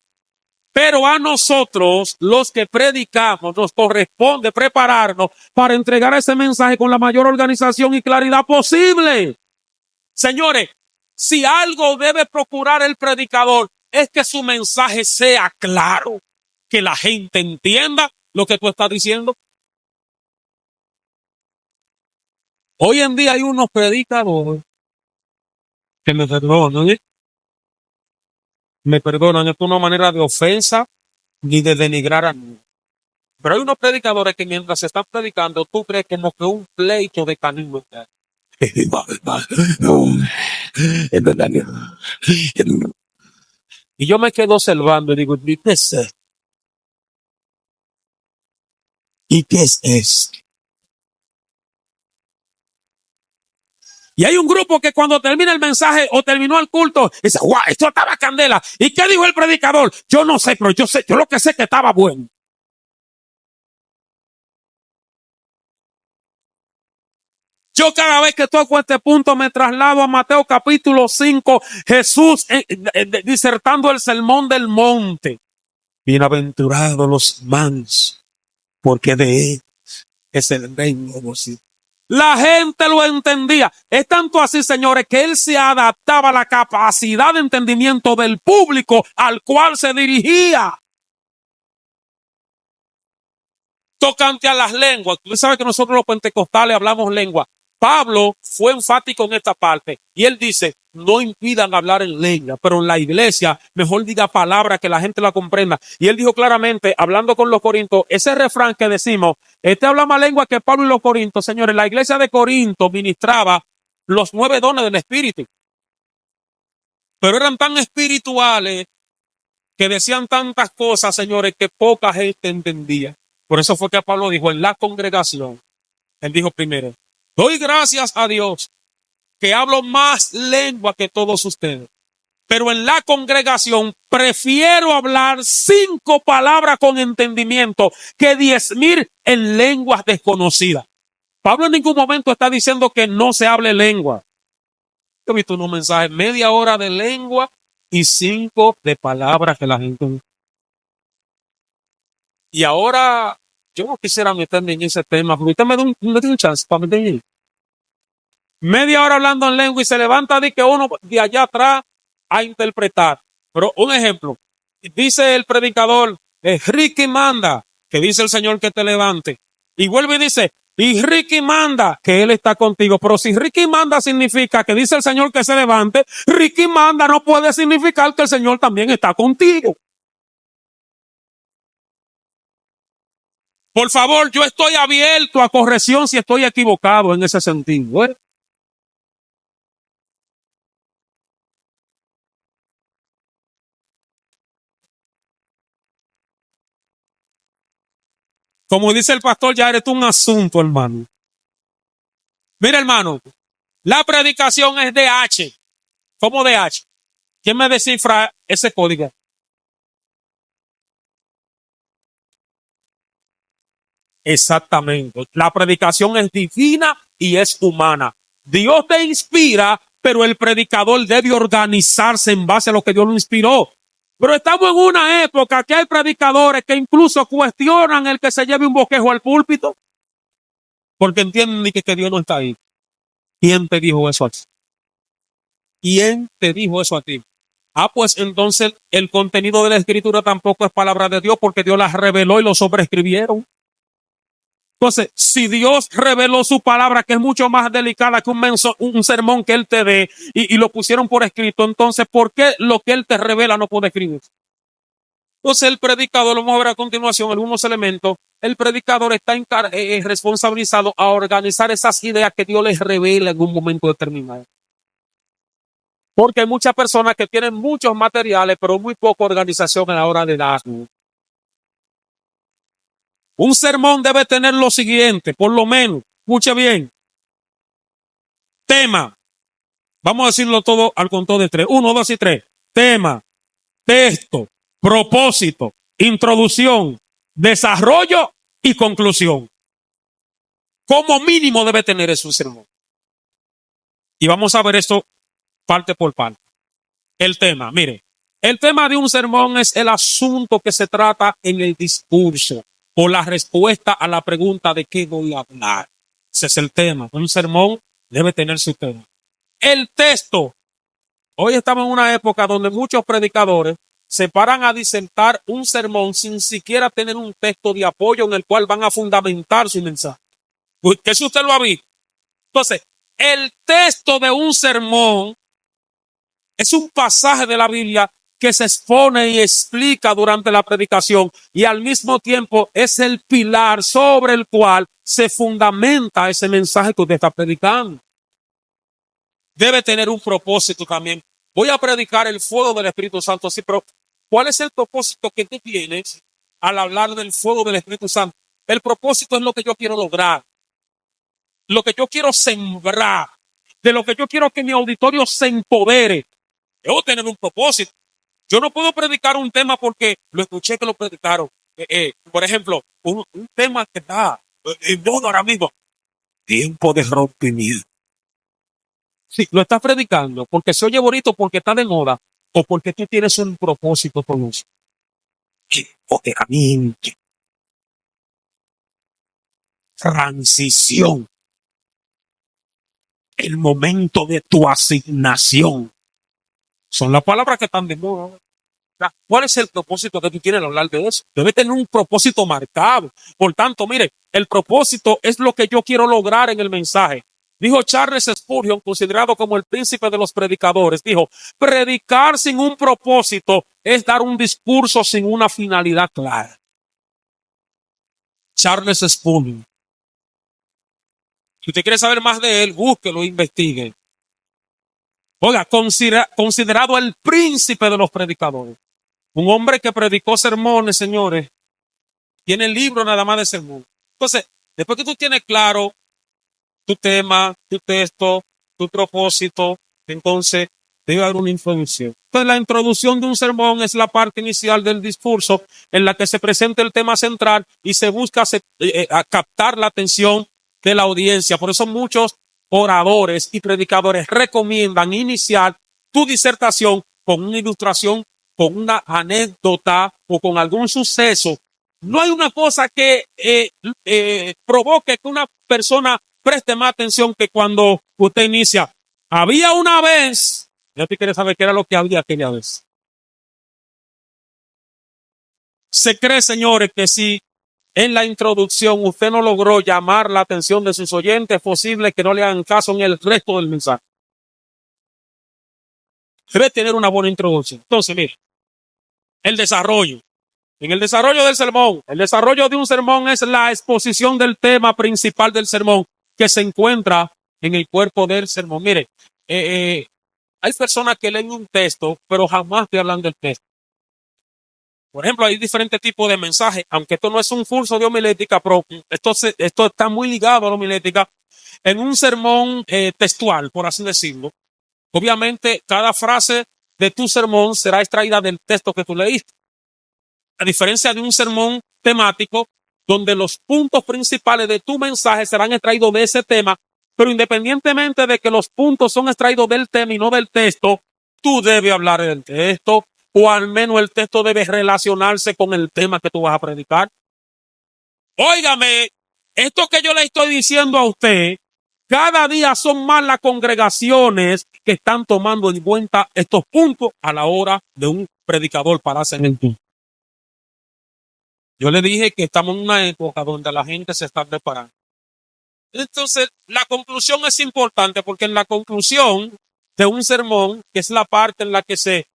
Pero a nosotros, los que predicamos, nos corresponde prepararnos para entregar ese mensaje con la mayor organización y claridad posible. Señores, si algo debe procurar el predicador, es que su mensaje sea claro, que la gente entienda lo que tú estás diciendo. Hoy en día hay unos predicadores que me perdonan, es una manera de ofensa ni de denigrar a nadie. Pero hay unos predicadores que mientras se están predicando, tú crees como que un pleito de canino. Y yo me quedo observando y digo, ¿y qué es esto? ¿Y qué es esto? Y hay un grupo que cuando termina el mensaje o terminó el culto, dice, guau, esto estaba candela. ¿Y qué dijo el predicador? Yo no sé, pero yo lo que sé es que estaba bueno. Yo cada vez que toco este punto me traslado a Mateo capítulo 5, Jesús disertando el sermón del monte. Bienaventurados los mansos, porque de él es el reino de los cielos. La gente lo entendía. Es tanto así, señores, que él se adaptaba a la capacidad de entendimiento del público al cual se dirigía. Tocante a las lenguas. Tú sabes que nosotros los pentecostales hablamos lengua. Pablo fue enfático en esta parte y él dice, no impidan hablar en lengua, pero en la iglesia mejor diga palabra que la gente la comprenda. Y él dijo claramente, hablando con los corintios, ese refrán que decimos, este habla más lengua que Pablo y los corintios. Señores, la iglesia de Corinto ministraba los 9 dones del Espíritu, pero eran tan espirituales que decían tantas cosas, señores, que poca gente entendía. Por eso fue que Pablo dijo en la congregación, él dijo primero, doy gracias a Dios que hablo más lengua que todos ustedes. Pero en la congregación prefiero hablar 5 palabras con entendimiento que 10,000 en lenguas desconocidas. Pablo en ningún momento está diciendo que no se hable lengua. Yo he visto unos mensajes, media hora de lengua y 5 de palabras que la gente... Y ahora, yo no quisiera meterme en ese tema, porque usted me da un chance para meterme ahí. Media hora hablando en lengua y se levanta de que uno de allá atrás a interpretar. Pero un ejemplo, dice el predicador, Ricky manda, que dice el Señor que te levante. Y vuelve y dice, y Ricky manda, que Él está contigo. Pero si Ricky manda significa que dice el Señor que se levante, Ricky manda no puede significar que el Señor también está contigo. Por favor, yo estoy abierto a corrección si estoy equivocado en ese sentido. Como dice el pastor, ya eres tú un asunto, hermano. Mira, hermano, la predicación es de H. ¿Cómo de H? ¿Quién me descifra ese código? Exactamente. La predicación es divina y es humana. Dios te inspira, pero el predicador debe organizarse en base a lo que Dios lo inspiró. Pero estamos en una época que hay predicadores que incluso cuestionan el que se lleve un bosquejo al púlpito, porque entienden que Dios no está ahí. ¿Quién te dijo eso a ti? ¿Quién te dijo eso a ti? Ah, pues entonces el contenido de la escritura tampoco es palabra de Dios porque Dios las reveló y lo sobreescribieron. Entonces, si Dios reveló su palabra, que es mucho más delicada que un sermón que Él te dé y lo pusieron por escrito, entonces, ¿por qué lo que Él te revela no puede escribir? Entonces, el predicador, lo vamos a ver a continuación, algunos elementos, el predicador está responsabilizado a organizar esas ideas que Dios les revela en un momento determinado. Porque hay muchas personas que tienen muchos materiales, pero muy poca organización a la hora de darlo. Un sermón debe tener lo siguiente, por lo menos, escuche bien. Tema. Vamos a decirlo todo al conteo de 3. 1, 2 y 3. Tema, texto, propósito, introducción, desarrollo y conclusión. Como mínimo debe tener eso un sermón. Y vamos a ver esto parte por parte. El tema, mire, el tema de un sermón es el asunto que se trata en el discurso o la respuesta a la pregunta de qué voy a hablar. Ese es el tema. Un sermón debe tener su tema. El texto. Hoy estamos en una época donde muchos predicadores se paran a disertar un sermón sin siquiera tener un texto de apoyo en el cual van a fundamentar su mensaje. Que si usted lo ha visto. Entonces, el texto de un sermón es un pasaje de la Biblia que se expone y explica durante la predicación y al mismo tiempo es el pilar sobre el cual se fundamenta ese mensaje que usted está predicando. Debe tener un propósito también. Voy a predicar el fuego del Espíritu Santo, sí, pero ¿cuál es el propósito que tú tienes al hablar del fuego del Espíritu Santo? El propósito es lo que yo quiero lograr, lo que yo quiero sembrar. de lo que yo quiero que mi auditorio se empodere. Debo tener un propósito. Yo no puedo predicar un tema porque lo escuché que lo predicaron. Por ejemplo, un tema que está en moda ahora mismo. Tiempo de rompimiento. Sí, lo estás predicando porque se oye bonito, porque está de moda o porque tú tienes un propósito con eso. Empoderamiento, transición, el momento de tu asignación. Son las palabras que están de moda. ¿Cuál es el propósito que tú tienes al hablar de eso? Debe tener un propósito marcado. Por tanto, mire, el propósito es lo que yo quiero lograr en el mensaje. Dijo Charles Spurgeon, considerado como el príncipe de los predicadores, dijo, predicar sin un propósito es dar un discurso sin una finalidad clara. Charles Spurgeon. Si usted quiere saber más de él, búsquelo e investigue. Oiga, considerado el príncipe de los predicadores. Un hombre que predicó sermones, señores. Tiene el libro nada más de sermón. Entonces, después que tú tienes claro tu tema, tu texto, tu propósito, entonces debe haber una introducción. Entonces, la introducción de un sermón es la parte inicial del discurso en la que se presenta el tema central y se busca captar la atención de la audiencia. Por eso muchos oradores y predicadores recomiendan iniciar tu disertación con una ilustración, con una anécdota o con algún suceso. No hay una cosa que provoque que una persona preste más atención que cuando usted inicia. Había una vez, yo te quiero saber qué era lo que había aquella vez. Se cree, señores, que si en la introducción usted no logró llamar la atención de sus oyentes, es posible que no le hagan caso en el resto del mensaje. Debe tener una buena introducción. Entonces, mire, el desarrollo. En el desarrollo del sermón, el desarrollo de un sermón es la exposición del tema principal del sermón que se encuentra en el cuerpo del sermón. Mire, hay personas que leen un texto, pero jamás te hablan del texto. Por ejemplo, hay diferentes tipos de mensajes, aunque esto no es un curso de homilética, pero esto está muy ligado a la homilética. En un sermón textual, por así decirlo, obviamente cada frase de tu sermón será extraída del texto que tú leíste. A diferencia de un sermón temático, donde los puntos principales de tu mensaje serán extraídos de ese tema, pero independientemente de que los puntos son extraídos del tema y no del texto, tú debes hablar del texto, o al menos el texto debe relacionarse con el tema que tú vas a predicar. Óigame, esto que yo le estoy diciendo a usted, cada día son más las congregaciones que están tomando en cuenta estos puntos a la hora de un predicador pararse en el púlpito. Yo le dije que estamos en una época donde la gente se está preparando. Entonces, la conclusión es importante porque en la conclusión de un sermón, que es la parte en la que se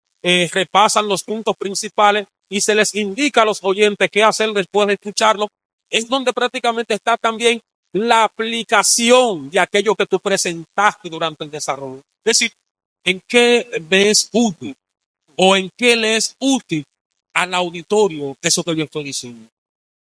repasan los puntos principales y se les indica a los oyentes qué hacer después de escucharlo, es donde prácticamente está también la aplicación de aquello que tú presentaste durante el desarrollo. Es decir, en qué ves útil o en qué le es útil al auditorio eso que yo estoy diciendo.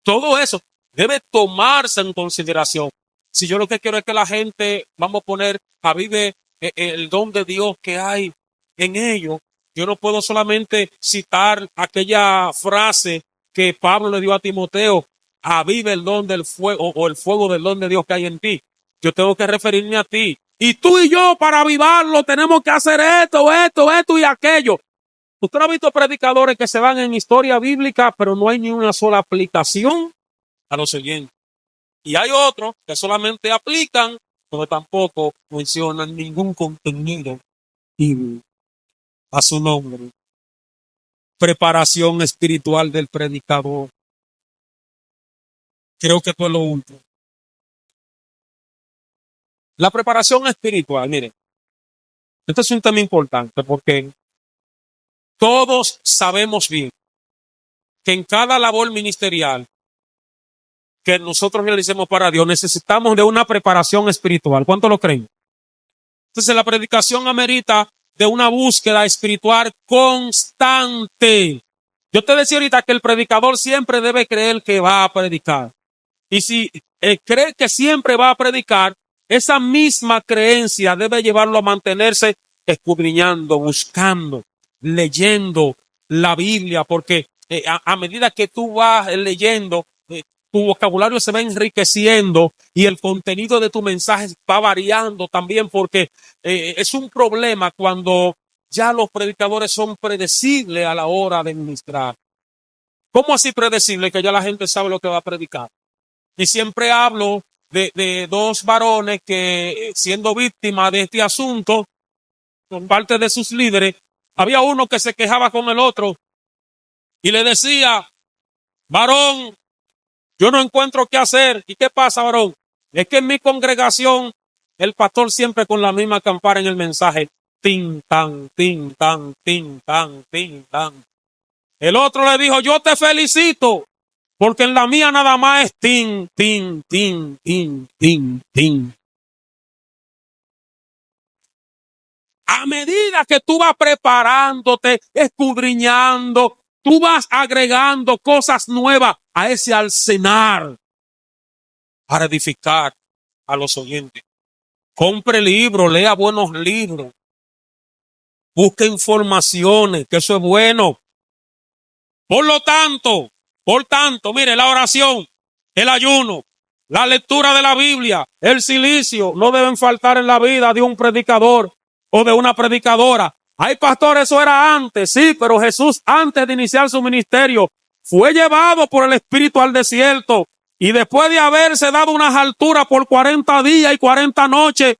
Todo eso debe tomarse en consideración. Si yo lo que quiero es que la gente, vamos a poner, avive el don de Dios que hay en ellos, yo no puedo solamente citar aquella frase que Pablo le dio a Timoteo, avive el don del fuego o el fuego del don de Dios que hay en ti. Yo tengo que referirme a ti. Y tú y yo, para avivarlo, tenemos que hacer esto y aquello. Usted no ha visto predicadores que se van en historia bíblica, pero no hay ni una sola aplicación a lo siguiente. Y hay otros que solamente aplican, pero tampoco mencionan ningún contenido bíblico a su nombre. Preparación espiritual del predicador. Creo que esto es lo último. La preparación espiritual, mire, este es un tema importante porque todos sabemos bien que en cada labor ministerial que nosotros realicemos para Dios necesitamos de una preparación espiritual. ¿Cuánto lo creen? Entonces la predicación amerita de una búsqueda espiritual constante. Yo te decía ahorita que el predicador siempre debe creer que va a predicar. Y si cree que siempre va a predicar, esa misma creencia debe llevarlo a mantenerse escudriñando, buscando, leyendo la Biblia, porque a medida que tú vas leyendo, tu vocabulario se va enriqueciendo y el contenido de tu mensaje va variando también, porque es un problema cuando ya los predicadores son predecibles a la hora de ministrar. ¿Cómo así predecible? Que ya la gente sabe lo que va a predicar. Y siempre hablo de dos varones que, siendo víctimas de este asunto, por parte de sus líderes, había uno que se quejaba con el otro y le decía: varón, yo no encuentro qué hacer. ¿Y qué pasa, varón? Es que en mi congregación, el pastor siempre con la misma campana en el mensaje: tin, tan, tin, tan, tin, tan, tin, tan. El otro le dijo: yo te felicito, porque en la mía nada más es tin, tin, tin, tin, tin, tin. A medida que tú vas preparándote, escudriñando, tú vas agregando cosas nuevas a ese arsenal para edificar a los oyentes. Compre libros, lea buenos libros, busque informaciones, que eso es bueno. Por tanto, mire, la oración, el ayuno, la lectura de la Biblia, el silicio, no deben faltar en la vida de un predicador o de una predicadora. Ay, pastor, eso era antes, sí, pero Jesús, antes de iniciar su ministerio, fue llevado por el Espíritu al desierto y después de haberse dado unas alturas por 40 días y 40 noches.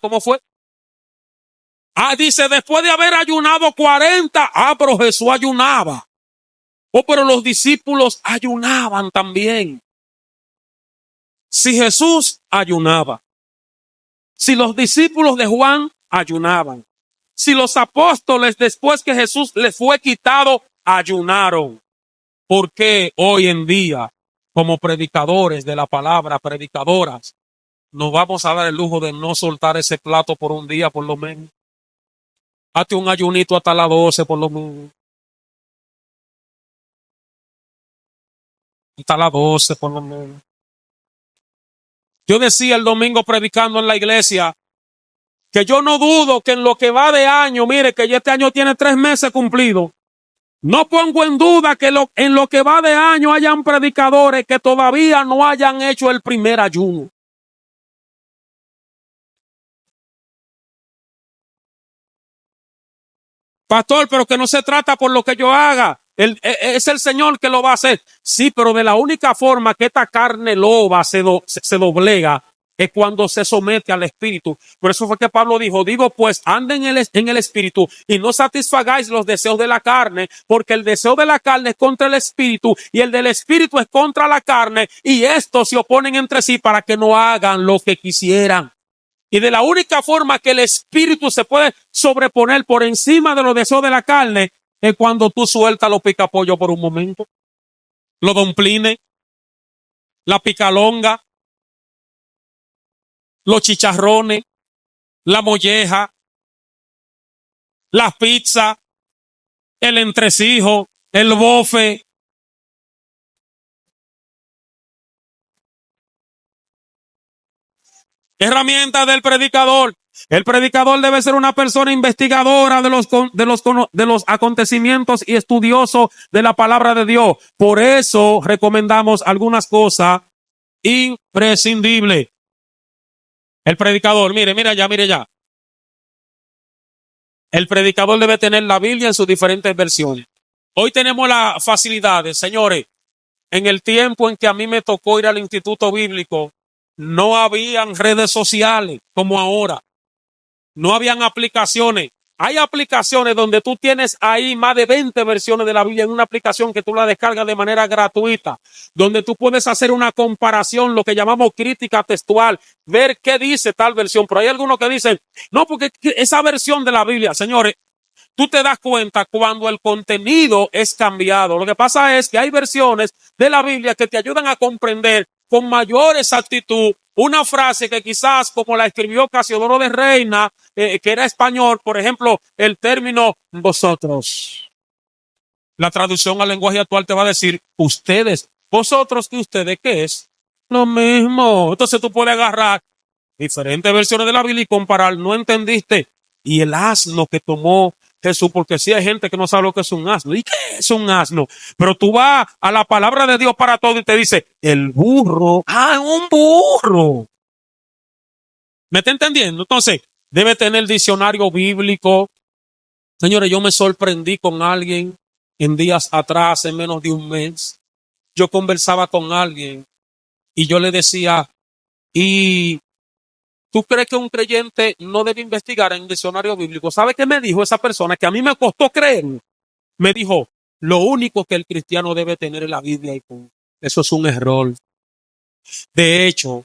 ¿Cómo fue? Dice, después de haber ayunado 40. Pero Jesús ayunaba. Pero los discípulos ayunaban también. Si Jesús ayunaba, si los discípulos de Juan ayunaban, si los apóstoles después que Jesús les fue quitado ayunaron, ¿por qué hoy en día, como predicadores de la palabra, predicadoras, nos vamos a dar el lujo de no soltar ese plato por un día por lo menos? Hazte un ayunito hasta las 12 por lo menos. Hasta las 12 por lo menos. Yo decía el domingo predicando en la iglesia que yo no dudo que en lo que va de año, mire que ya este año tiene 3 meses cumplido, no pongo en duda que en lo que va de año hayan predicadores que todavía no hayan hecho el primer ayuno. Pastor, pero que no se trata por lo que yo haga. Es el Señor que lo va a hacer. Sí, pero de la única forma que esta carne loba se doblega es cuando se somete al Espíritu. Por eso fue que Pablo digo pues anden en el Espíritu y no satisfagáis los deseos de la carne, porque el deseo de la carne es contra el Espíritu y el del Espíritu es contra la carne, y estos se oponen entre sí para que no hagan lo que quisieran. Y de la única forma que el Espíritu se puede sobreponer por encima de los deseos de la carne es cuando tú sueltas los picapollos por un momento, los domplines, la picalonga, los chicharrones, la molleja, las pizzas, el entresijo, el bofe. Herramientas del predicador. El predicador debe ser una persona investigadora de los acontecimientos y estudioso de la palabra de Dios. Por eso recomendamos algunas cosas imprescindibles. El predicador, mire ya. El predicador debe tener la Biblia en sus diferentes versiones. Hoy tenemos las facilidades, señores. En el tiempo en que a mí me tocó ir al instituto bíblico, no habían redes sociales como ahora. No habían aplicaciones. Hay aplicaciones donde tú tienes ahí más de 20 versiones de la Biblia en una aplicación que tú la descargas de manera gratuita, donde tú puedes hacer una comparación, lo que llamamos crítica textual, ver qué dice tal versión. Pero hay algunos que dicen, no, porque esa versión de la Biblia, señores, tú te das cuenta cuando el contenido es cambiado. Lo que pasa es que hay versiones de la Biblia que te ayudan a comprender con mayor exactitud una frase que quizás, como la escribió Casiodoro de Reina, que era español, por ejemplo, el término vosotros. La traducción al lenguaje actual te va a decir ustedes. ¿Vosotros y ustedes qué es? lo mismo. Entonces tú puedes agarrar diferentes versiones de la Biblia y comparar. No entendiste. Y el asno que tomó Jesús, porque sí hay gente que no sabe lo que es un asno. ¿Y qué es un asno? Pero tú vas a la palabra de Dios para todo y te dice, el burro. Ah, un burro. ¿Me está entendiendo? Entonces, debe tener diccionario bíblico. Señores, yo me sorprendí con alguien en días atrás, en menos de un mes. Yo conversaba con alguien y yo le decía, ¿y tú crees que un creyente no debe investigar en un diccionario bíblico? ¿Sabe qué me dijo esa persona? Que a mí me costó creer. Me dijo, lo único que el cristiano debe tener es la Biblia y punto. Eso es un error. De hecho,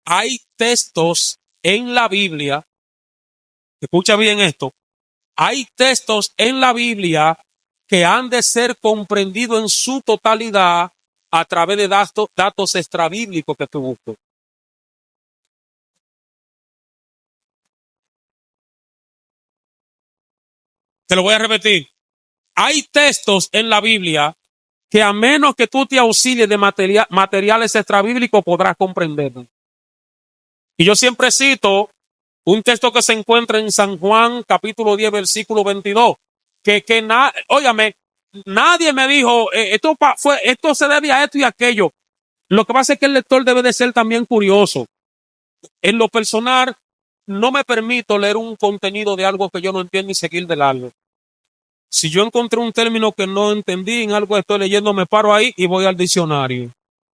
hay textos en la Biblia, escucha bien esto, hay textos en la Biblia que han de ser comprendidos en su totalidad a través de datos extrabíblicos que tú buscas. Te lo voy a repetir. Hay textos en la Biblia que a menos que tú te auxilies de materiales extrabíblicos podrás comprenderlo. Y yo siempre cito un texto que se encuentra en San Juan capítulo 10 versículo 22, óyame, nadie me dijo, esto se debe a esto y aquello. Lo que pasa es que el lector debe de ser también curioso. En lo personal, no me permito leer un contenido de algo que yo no entiendo y seguir de largo. Si yo encontré un término que no entendí en algo que estoy leyendo, me paro ahí y voy al diccionario.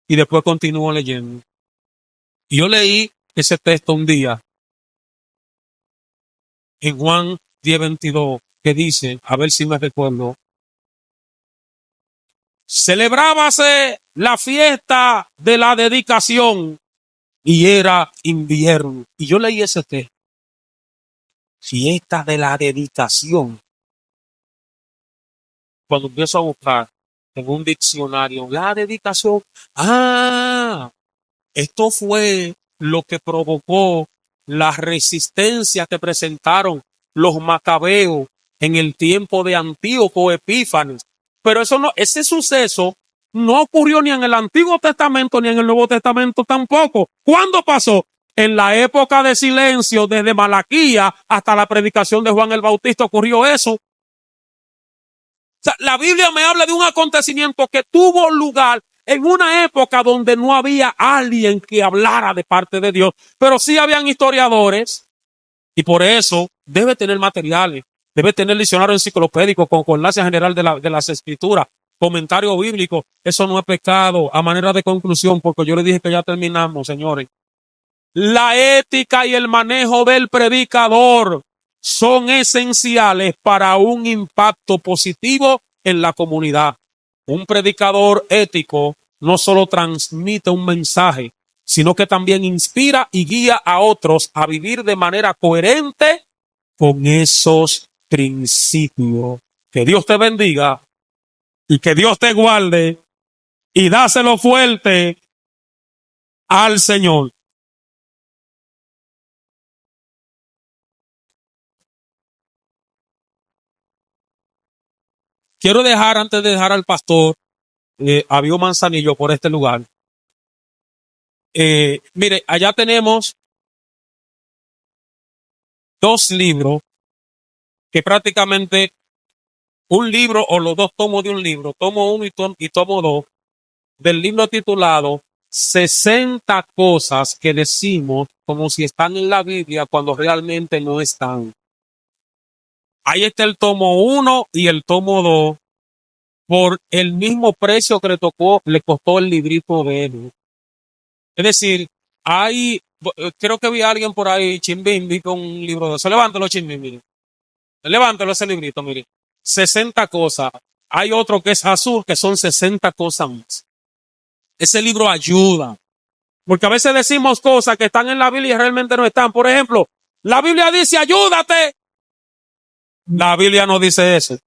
Y después continúo leyendo. Y yo leí ese texto un día en Juan 10:22, que dice, a ver si me recuerdo, celebrábase la fiesta de la dedicación y era invierno. Y yo leí ese texto, fiesta de la dedicación. Cuando empiezo a buscar en un diccionario la dedicación, esto fue lo que provocó la resistencia que presentaron los macabeos en el tiempo de Antíoco Epífanes. Pero ese suceso no ocurrió ni en el Antiguo Testamento ni en el Nuevo Testamento tampoco. ¿Cuándo pasó? En la época de silencio, desde Malaquías hasta la predicación de Juan el Bautista ocurrió eso. O sea, la Biblia me habla de un acontecimiento que tuvo lugar en una época donde no había alguien que hablara de parte de Dios, pero sí habían historiadores y por eso debe tener materiales, debe tener diccionario enciclopédico, concordancia general de las escrituras, comentario bíblico. Eso no es pecado. A manera de conclusión, porque yo le dije que ya terminamos, señores. La ética y el manejo del predicador son esenciales para un impacto positivo en la comunidad. Un predicador ético no solo transmite un mensaje, sino que también inspira y guía a otros a vivir de manera coherente con esos principios. Que Dios te bendiga y que Dios te guarde y dáselo fuerte al Señor. Quiero dejar, antes de dejar al pastor, Avio Manzanillo por este lugar. Mire, allá tenemos 2 libros que prácticamente un libro o los 2 tomos de un libro, tomo 1 y tomo 2, del libro titulado 60 cosas que decimos como si están en la Biblia cuando realmente no están. Ahí está el tomo 1 y el tomo 2 por el mismo precio que le costó el librito de él. Es decir, creo que vi a alguien por ahí, Chimbimbi, con un libro de eso. Levántalo, Chimbimbi. Levántalo ese librito, mire. 60 cosas. Hay otro que es azul, que son 60 cosas más. Ese libro ayuda. Porque a veces decimos cosas que están en la Biblia y realmente no están. Por ejemplo, la Biblia dice, ayúdate. La Biblia no dice eso.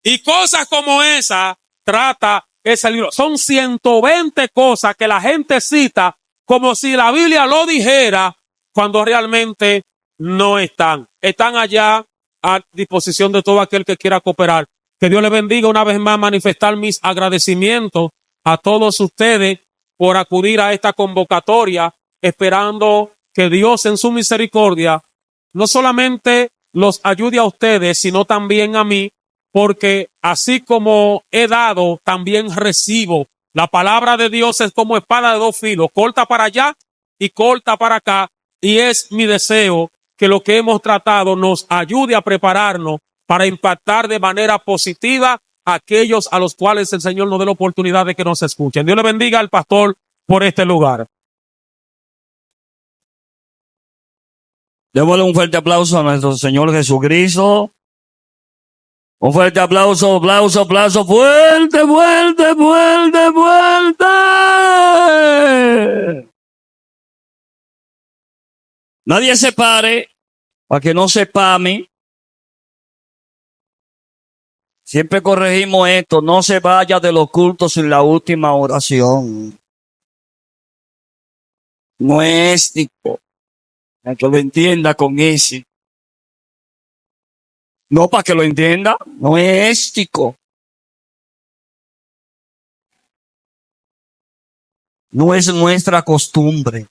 Y cosas como esa trata ese libro. Son 120 cosas que la gente cita como si la Biblia lo dijera cuando realmente no están. Están allá a disposición de todo aquel que quiera cooperar. Que Dios le bendiga una vez más, manifestar mis agradecimientos a todos ustedes por acudir a esta convocatoria, esperando que Dios en su misericordia no solamente los ayude a ustedes, sino también a mí, porque así como he dado, también recibo. La palabra de Dios es como espada de dos filos, corta para allá y corta para acá, y es mi deseo que lo que hemos tratado nos ayude a prepararnos para impactar de manera positiva a aquellos a los cuales el Señor nos dé la oportunidad de que nos escuchen. Dios le bendiga al pastor por este lugar. Démosle un fuerte aplauso a nuestro Señor Jesucristo. Un fuerte aplauso, aplauso, aplauso, fuerte, fuerte, fuerte, fuerte. Nadie se pare para que no se spame. Siempre corregimos esto, no se vaya de los cultos sin la última oración. No es ético. Para que lo entienda con ese. No para que lo entienda, no es ético. No es nuestra costumbre.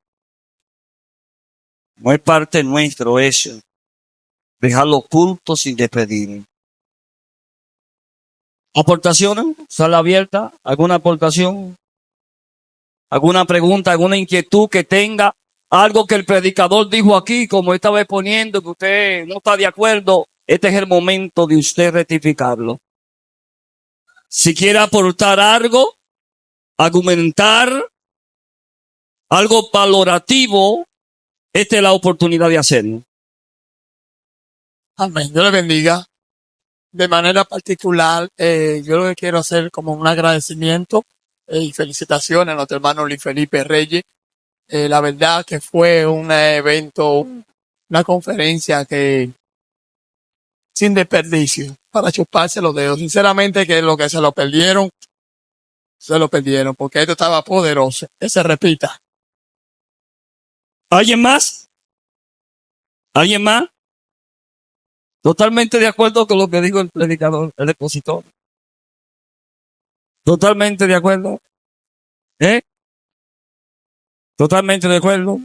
No es parte nuestro eso. Dejar los cultos sin despedir. ¿Aportaciones? ¿Sala abierta? ¿Alguna aportación? ¿Alguna pregunta? ¿Alguna inquietud que tenga? Algo que el predicador dijo aquí, como estaba exponiendo, que usted no está de acuerdo. Este es el momento de usted rectificarlo. Si quiere aportar algo, argumentar, algo valorativo, esta es la oportunidad de hacerlo. Amén. Dios le bendiga. De manera particular, yo lo que quiero hacer como un agradecimiento y felicitaciones a nuestro hermano Luis Felipe Reyes. La verdad que fue un evento, una conferencia que sin desperdicio, para chuparse los dedos. Sinceramente que lo que se lo perdieron, porque esto estaba poderoso. Que se repita. ¿Alguien más? ¿Alguien más? Totalmente de acuerdo con lo que dijo el predicador, el expositor. Totalmente de acuerdo. Totalmente de acuerdo.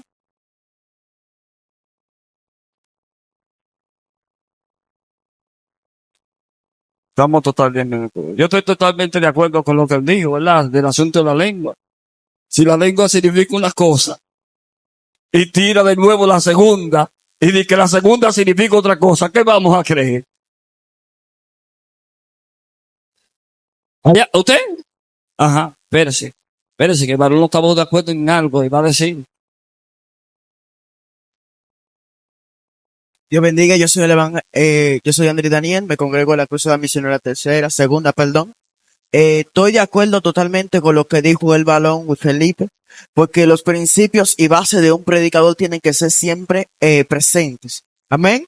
Estamos totalmente de acuerdo. Yo estoy totalmente de acuerdo con lo que él dijo, ¿verdad? Del asunto de la lengua. Si la lengua significa una cosa y tira de nuevo la segunda y dice que la segunda significa otra cosa, ¿qué vamos a creer? ¿Usted? Ajá, espérese, que el varón no estamos de acuerdo en algo y va a decir. Dios bendiga, yo soy yo soy Andrés Daniel, me congrego en la Cruz de la Misionera segunda, perdón. Estoy de acuerdo totalmente con lo que dijo el varón Luis Felipe, porque los principios y base de un predicador tienen que ser siempre presentes. Amén.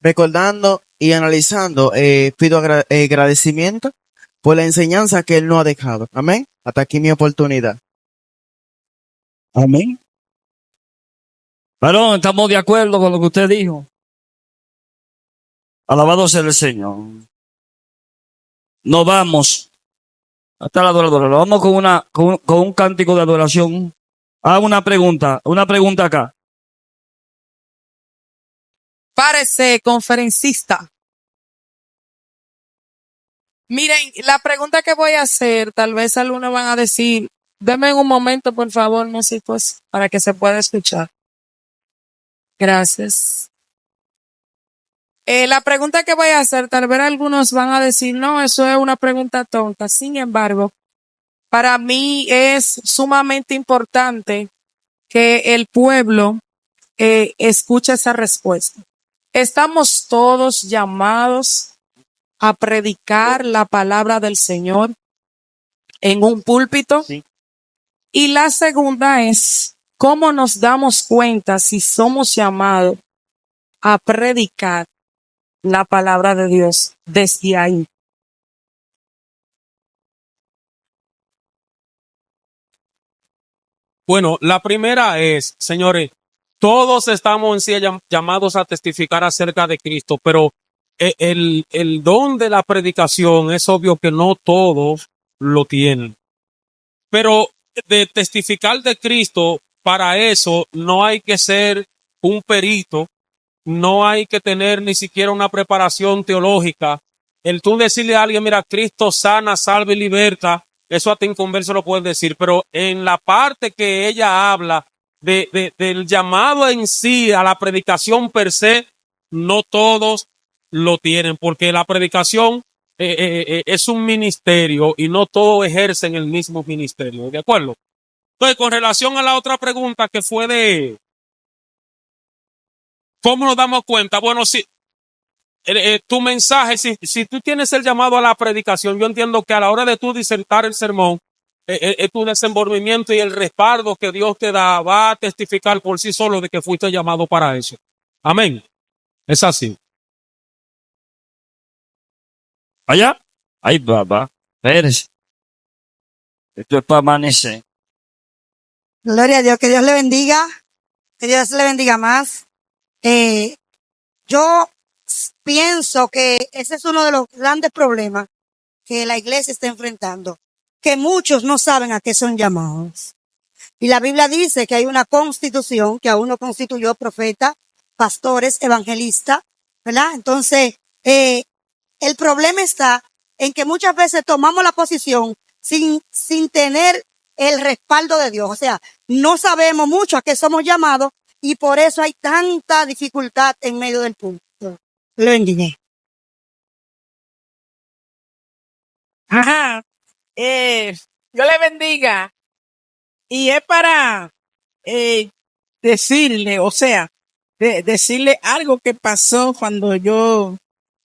Recordando y analizando, pido agradecimiento por la enseñanza que él nos ha dejado. Amén. Hasta aquí mi oportunidad. Amén. Varón, estamos de acuerdo con lo que usted dijo. Alabado sea el Señor. Nos vamos hasta la adoradora. Nos vamos con un cántico de adoración. Una pregunta acá. Párese, conferencista. Miren, la pregunta que voy a hacer, tal vez algunos van a decir, denme un momento, por favor, músicos, para que se pueda escuchar. Gracias. La pregunta que voy a hacer, tal vez algunos van a decir, no, eso es una pregunta tonta. Sin embargo, para mí es sumamente importante que el pueblo escuche esa respuesta. Estamos todos llamados a predicar la palabra del Señor en un púlpito. Sí. Y la segunda es, ¿cómo nos damos cuenta si somos llamados a predicar la palabra de Dios desde ahí? Bueno, la primera es, señores, todos estamos en sí llamados a testificar acerca de Cristo, pero el don de la predicación es obvio que no todos lo tienen. Pero de testificar de Cristo, para eso no hay que ser un perito, no hay que tener ni siquiera una preparación teológica. El tú decirle a alguien, mira, Cristo sana, salva y liberta, eso hasta inconverso lo puedes decir, pero en la parte que ella habla del llamado en sí a la predicación per se, no todos lo tienen, porque la predicación es un ministerio y no todos ejercen el mismo ministerio, ¿de acuerdo? Entonces, con relación a la otra pregunta que fue de cómo nos damos cuenta, bueno, si tu mensaje, si tú tienes el llamado a la predicación, yo entiendo que a la hora de tú disertar el sermón, tu desenvolvimiento y el respaldo que Dios te da va a testificar por sí solo de que fuiste llamado para eso. Amén. Es así. Allá. Ay, papá. Espérese. Esto es para amanecer. Gloria a Dios, que Dios le bendiga, que Dios le bendiga más. Yo pienso que ese es uno de los grandes problemas que la iglesia está enfrentando, que muchos no saben a qué son llamados. Y la Biblia dice que hay una constitución que aún no constituyó profeta, pastores, evangelistas, ¿verdad? Entonces, el problema está en que muchas veces tomamos la posición sin tener el respaldo de Dios. O sea, no sabemos mucho a qué somos llamados y por eso hay tanta dificultad en medio del punto. Lo bendiga. Ajá. Dios le bendiga. Y es para decirle, o sea, decirle algo que pasó cuando yo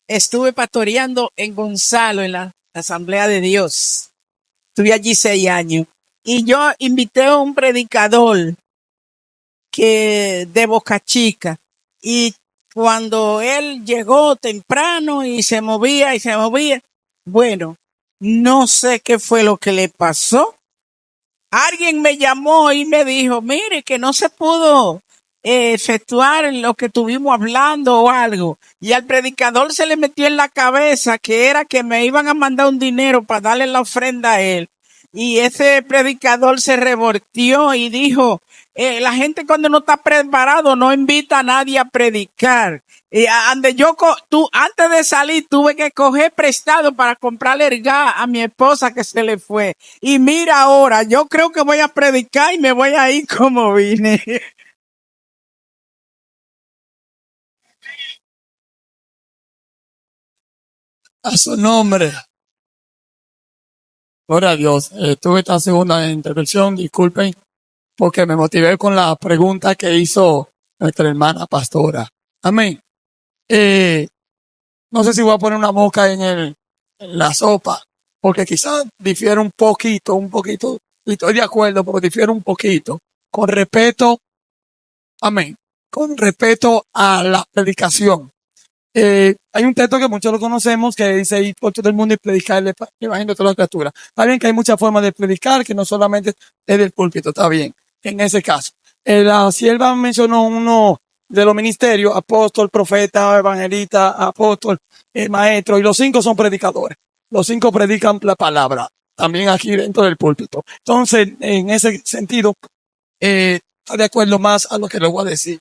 estuve pastoreando en Gonzalo, en la Asamblea de Dios. Estuve allí 6 años. Y yo invité a un predicador de Boca Chica. Y cuando él llegó temprano y se movía, bueno, no sé qué fue lo que le pasó. Alguien me llamó y me dijo, mire, que no se pudo efectuar lo que estuvimos hablando o algo. Y al predicador se le metió en la cabeza que era que me iban a mandar un dinero para darle la ofrenda a él. Y ese predicador se revoltió y dijo, la gente cuando no está preparado no invita a nadie a predicar. Y antes de salir tuve que coger prestado para comprarle el gas a mi esposa que se le fue. Y mira ahora, yo creo que voy a predicar y me voy a ir como vine. A su nombre. Gloria a Dios. Tuve esta segunda intervención, disculpen, porque me motivé con la pregunta que hizo nuestra hermana pastora. Amén. No sé si voy a poner una mosca en la sopa, porque quizás difiere un poquito, y estoy de acuerdo, pero difiere un poquito, con respeto, amén, con respeto a la predicación. Hay un texto que muchos lo conocemos que dice ir por todo el mundo y predicar el evangelio a todas las criaturas. Está bien que hay muchas formas de predicar, que no solamente es del púlpito, está bien, en ese caso. La sierva mencionó uno de los ministerios, apóstol, profeta, evangelista, apóstol, maestro, y los 5 son predicadores. Los 5 predican la palabra, también aquí dentro del púlpito. Entonces, en ese sentido, está de acuerdo más a lo que le voy a decir.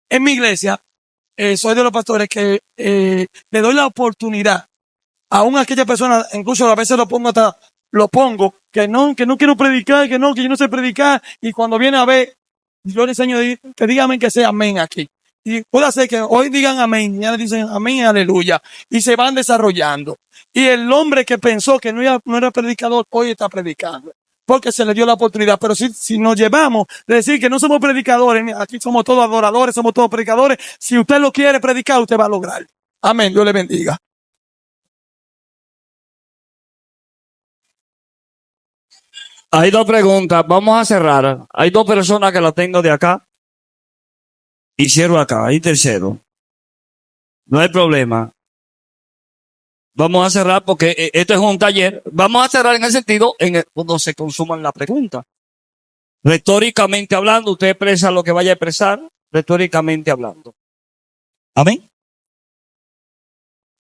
En mi iglesia, soy de los pastores que le doy la oportunidad aún a aquella persona, incluso a veces lo pongo, que no quiero predicar, que yo no sé predicar, y cuando viene a ver, yo le enseño que díganme que sea amén aquí. Y puede ser que hoy digan amén, y ya le dicen amén, aleluya, y se van desarrollando. Y el hombre que pensó que no era predicador, hoy está predicando, porque se le dio la oportunidad. Pero si nos llevamos de decir que no somos predicadores, aquí somos todos adoradores, somos todos predicadores, si usted lo quiere predicar, usted va a lograr. Amén, Dios le bendiga. Hay 2 preguntas. Vamos a cerrar. Hay 2 personas que la tengo de acá. Y cierro acá. Hay tercero. No hay problema. Vamos a cerrar porque esto es un taller. Vamos a cerrar en el sentido cuando se consuman la pregunta. Retóricamente hablando, usted expresa lo que vaya a expresar. Retóricamente hablando. Amén.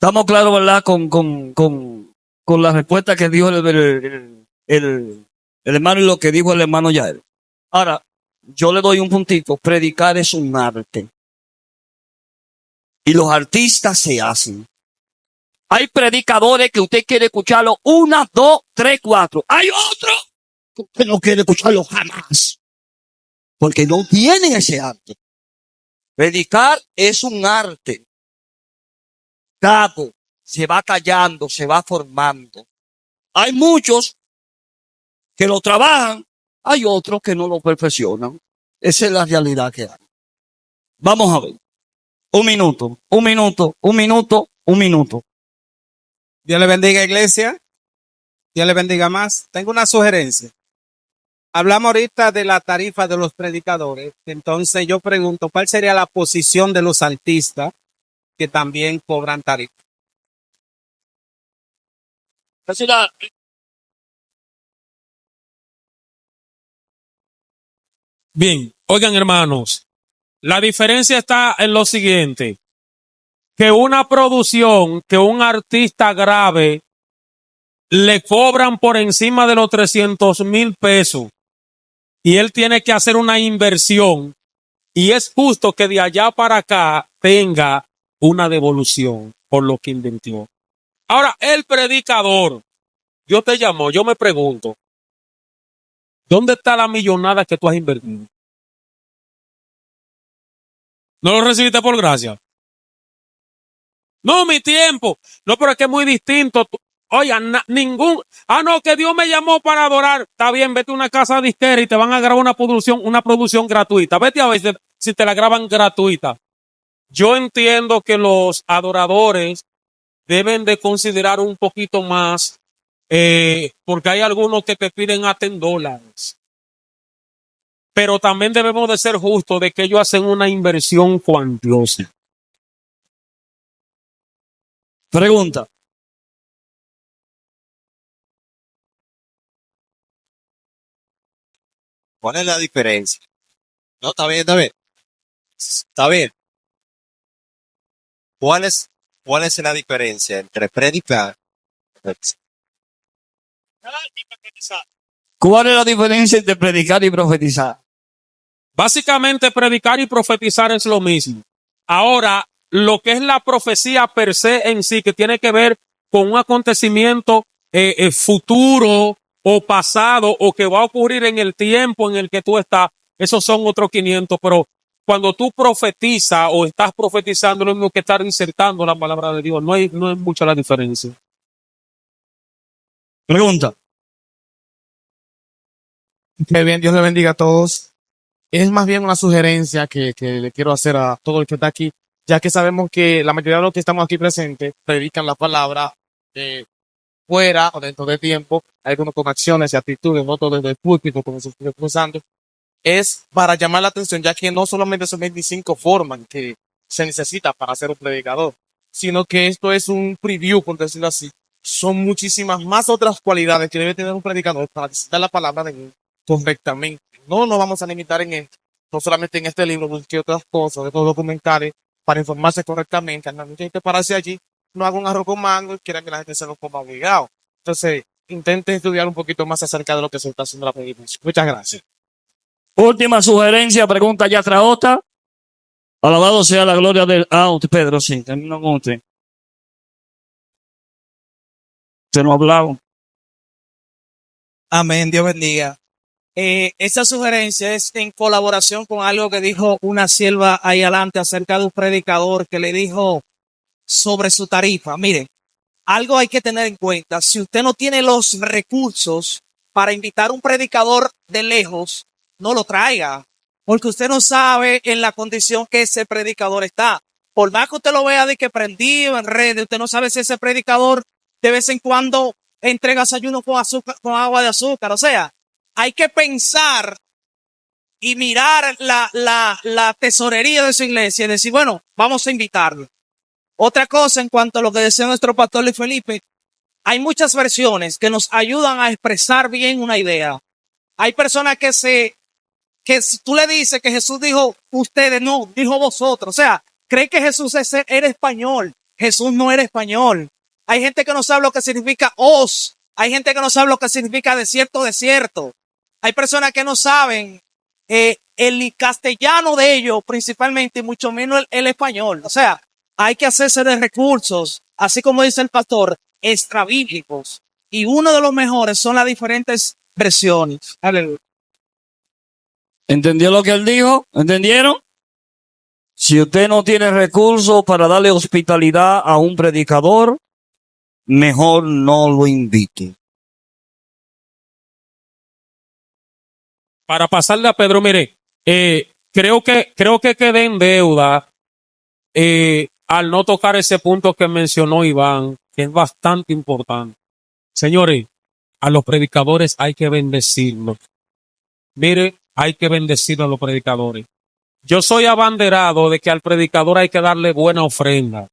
Estamos claros, ¿verdad? Con la respuesta que dio el El hermano y lo que dijo el hermano Yael. Ahora, yo le doy un puntito. Predicar es un arte. Y los artistas se hacen. Hay predicadores que usted quiere escucharlo 1, 2, 3, 4. Hay otros que usted no quiere escucharlo jamás. Porque no tienen ese arte. Predicar es un arte. Dado, se va callando, se va formando. Hay muchos que lo trabajan, hay otros que no lo perfeccionan. Esa es la realidad que hay. Vamos a ver. Un minuto, un minuto, un minuto, un minuto. Dios le bendiga, iglesia. Dios le bendiga más. Tengo una sugerencia. Hablamos ahorita de la tarifa de los predicadores. Entonces yo pregunto, ¿cuál sería la posición de los artistas que también cobran tarifa? Bien, oigan hermanos, la diferencia está en lo siguiente, que una producción, que un artista grave, le cobran por encima de los 300,000 pesos y él tiene que hacer una inversión y es justo que de allá para acá tenga una devolución por lo que invirtió. Ahora, el predicador, yo te llamo, yo me pregunto, ¿dónde está la millonada que tú has invertido? ¿No lo recibiste por gracia? No, mi tiempo. No, pero es que es muy distinto. Oigan, no, que Dios me llamó para adorar. Está bien, vete a una casa disquera y te van a grabar una producción gratuita. Vete a ver si te la graban gratuita. Yo entiendo que los adoradores deben de considerar un poquito más, porque hay algunos que te piden hasta en dólares. Pero también debemos de ser justos de que ellos hacen una inversión cuantiosa. Pregunta. ¿Cuál es la diferencia? No, está bien, está bien. Está bien. ¿Cuál es la diferencia entre predicar y profetizar? ¿Cuál es la diferencia entre predicar y profetizar? Básicamente, predicar y profetizar es lo mismo. Ahora, lo que es la profecía per se en sí, que tiene que ver con un acontecimiento futuro o pasado o que va a ocurrir en el tiempo en el que tú estás, esos son otros 500, pero cuando tú profetizas o estás profetizando, lo mismo que estar insertando la palabra de Dios, no es mucha la diferencia. Pregunta. Qué bien, Dios le bendiga a todos. Es más bien una sugerencia que le quiero hacer a todo el que está aquí, ya que sabemos que la mayoría de los que estamos aquí presentes predican la palabra fuera o dentro de tiempo, algunos con acciones y actitudes, no todo desde el púlpito, como se estuvo usando. Es para llamar la atención, ya que no solamente son 25 formas que se necesita para ser un predicador, sino que esto es un preview, por decirlo así. Son muchísimas más otras cualidades que debe tener un predicador para dar la palabra de Dios correctamente. No nos vamos a limitar en esto, no solamente en este libro, busque otras cosas, otros documentales para informarse correctamente. A la gente pararse allí, no haga un arroz con mango y quiera que la gente se lo coma obligado. Entonces, intente estudiar un poquito más acerca de lo que se está haciendo la predicación. Muchas gracias. Última sugerencia, pregunta ya Traota. Alabado sea la gloria del... Pedro, sí, termino con usted. Usted no ha hablado. Amén, Dios bendiga. Esta sugerencia es en colaboración con algo que dijo una sierva ahí adelante acerca de un predicador que le dijo sobre su tarifa. Miren, algo hay que tener en cuenta. Si usted no tiene los recursos para invitar a un predicador de lejos, no lo traiga, porque usted no sabe en la condición que ese predicador está. Por más que usted lo vea de que prendido en redes, usted no sabe si ese predicador de vez en cuando entrega desayuno con azúcar, con agua de azúcar. O sea, hay que pensar y mirar la tesorería de su iglesia y decir, bueno, vamos a invitarlo. Otra cosa en cuanto a lo que decía nuestro pastor Luis Felipe, hay muchas versiones que nos ayudan a expresar bien una idea. Hay personas que si tú le dices que Jesús dijo ustedes, no, dijo vosotros. O sea, cree que Jesús era español. Jesús no era español. Hay gente que no sabe lo que significa os Hay gente que no sabe lo que significa desierto, desierto. Hay personas que no saben el castellano de ellos, principalmente, y mucho menos el español. O sea, hay que hacerse de recursos, así como dice el pastor, extrabíblicos. Y uno de los mejores son las diferentes versiones. Aleluya. ¿Entendió lo que él dijo? ¿Entendieron? Si usted no tiene recursos para darle hospitalidad a un predicador, mejor no lo invite. Para pasarle a Pedro, mire, creo que quedé en deuda al no tocar ese punto que mencionó Iván, que es bastante importante. Señores, a los predicadores hay que bendecirlos. Mire, hay que bendecir a los predicadores. Yo soy abanderado de que al predicador hay que darle buena ofrenda.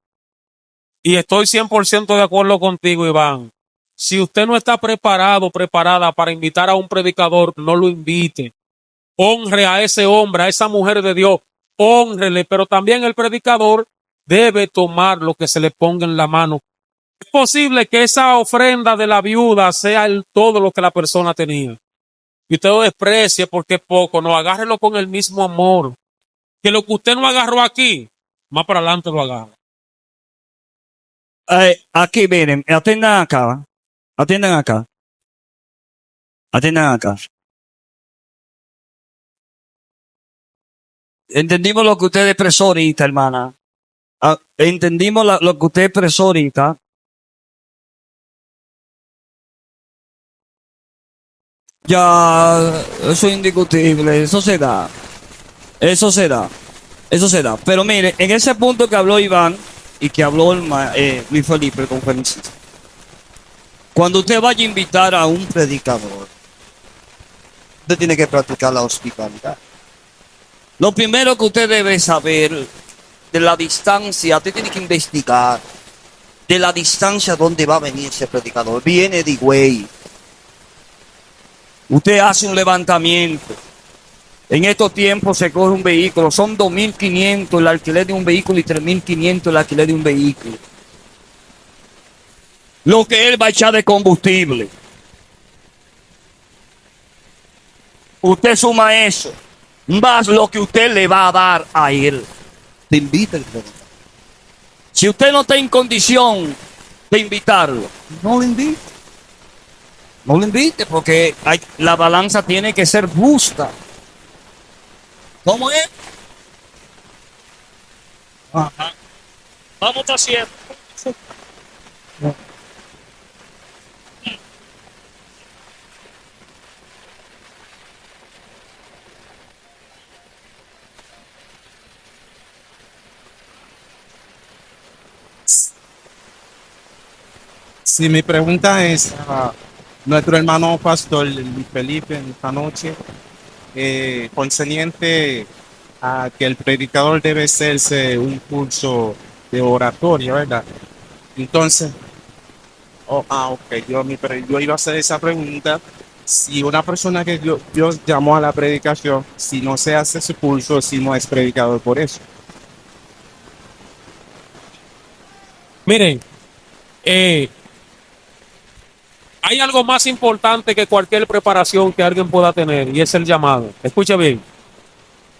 Y estoy 100% de acuerdo contigo, Iván. Si usted no está preparado, preparada para invitar a un predicador, no lo invite. Honre a ese hombre, a esa mujer de Dios. Hónrele, pero también el predicador debe tomar lo que se le ponga en la mano. Es posible que esa ofrenda de la viuda sea todo lo que la persona tenía. Y usted lo desprecie porque es poco. No, agárrelo con el mismo amor. Que lo que usted no agarró aquí, más para adelante lo agarra. Aquí miren, atiendan acá. Atiendan acá. Atiendan acá. Entendimos lo que usted expresó ahorita, hermana. Entendimos lo que usted expresó ahorita. Ya, eso es indiscutible, eso se da. Eso se da. Eso se da. Pero mire, en ese punto que habló Iván y que habló Luis Felipe, el conferencista. Cuando usted vaya a invitar a un predicador, usted tiene que practicar la hospitalidad. Lo primero que usted debe saber de la distancia, usted tiene que investigar de la distancia donde va a venir ese predicador. Viene de Higüey. Usted hace un levantamiento. En estos tiempos se coge un vehículo, son 2.500 el alquiler de un vehículo y 3.500 el alquiler de un vehículo. Lo que él va a echar de combustible. Usted suma eso, más lo que usted le va a dar a él. Te invita el predicador. Si usted no está en condición de invitarlo, no lo invite. No lo invite porque la balanza tiene que ser justa. ¿Cómo es? Ajá. Vamos haciendo. Sí, mi pregunta es a nuestro hermano pastor Luis Felipe en esta noche, concerniente a que el predicador debe hacerse un curso de oratoria, ¿verdad? Entonces, ok, yo iba a hacer esa pregunta. Si una persona que Dios llamó a la predicación, si no se hace ese curso, si no es predicador por eso. Miren, hay algo más importante que cualquier preparación que alguien pueda tener y es el llamado. Escuche bien.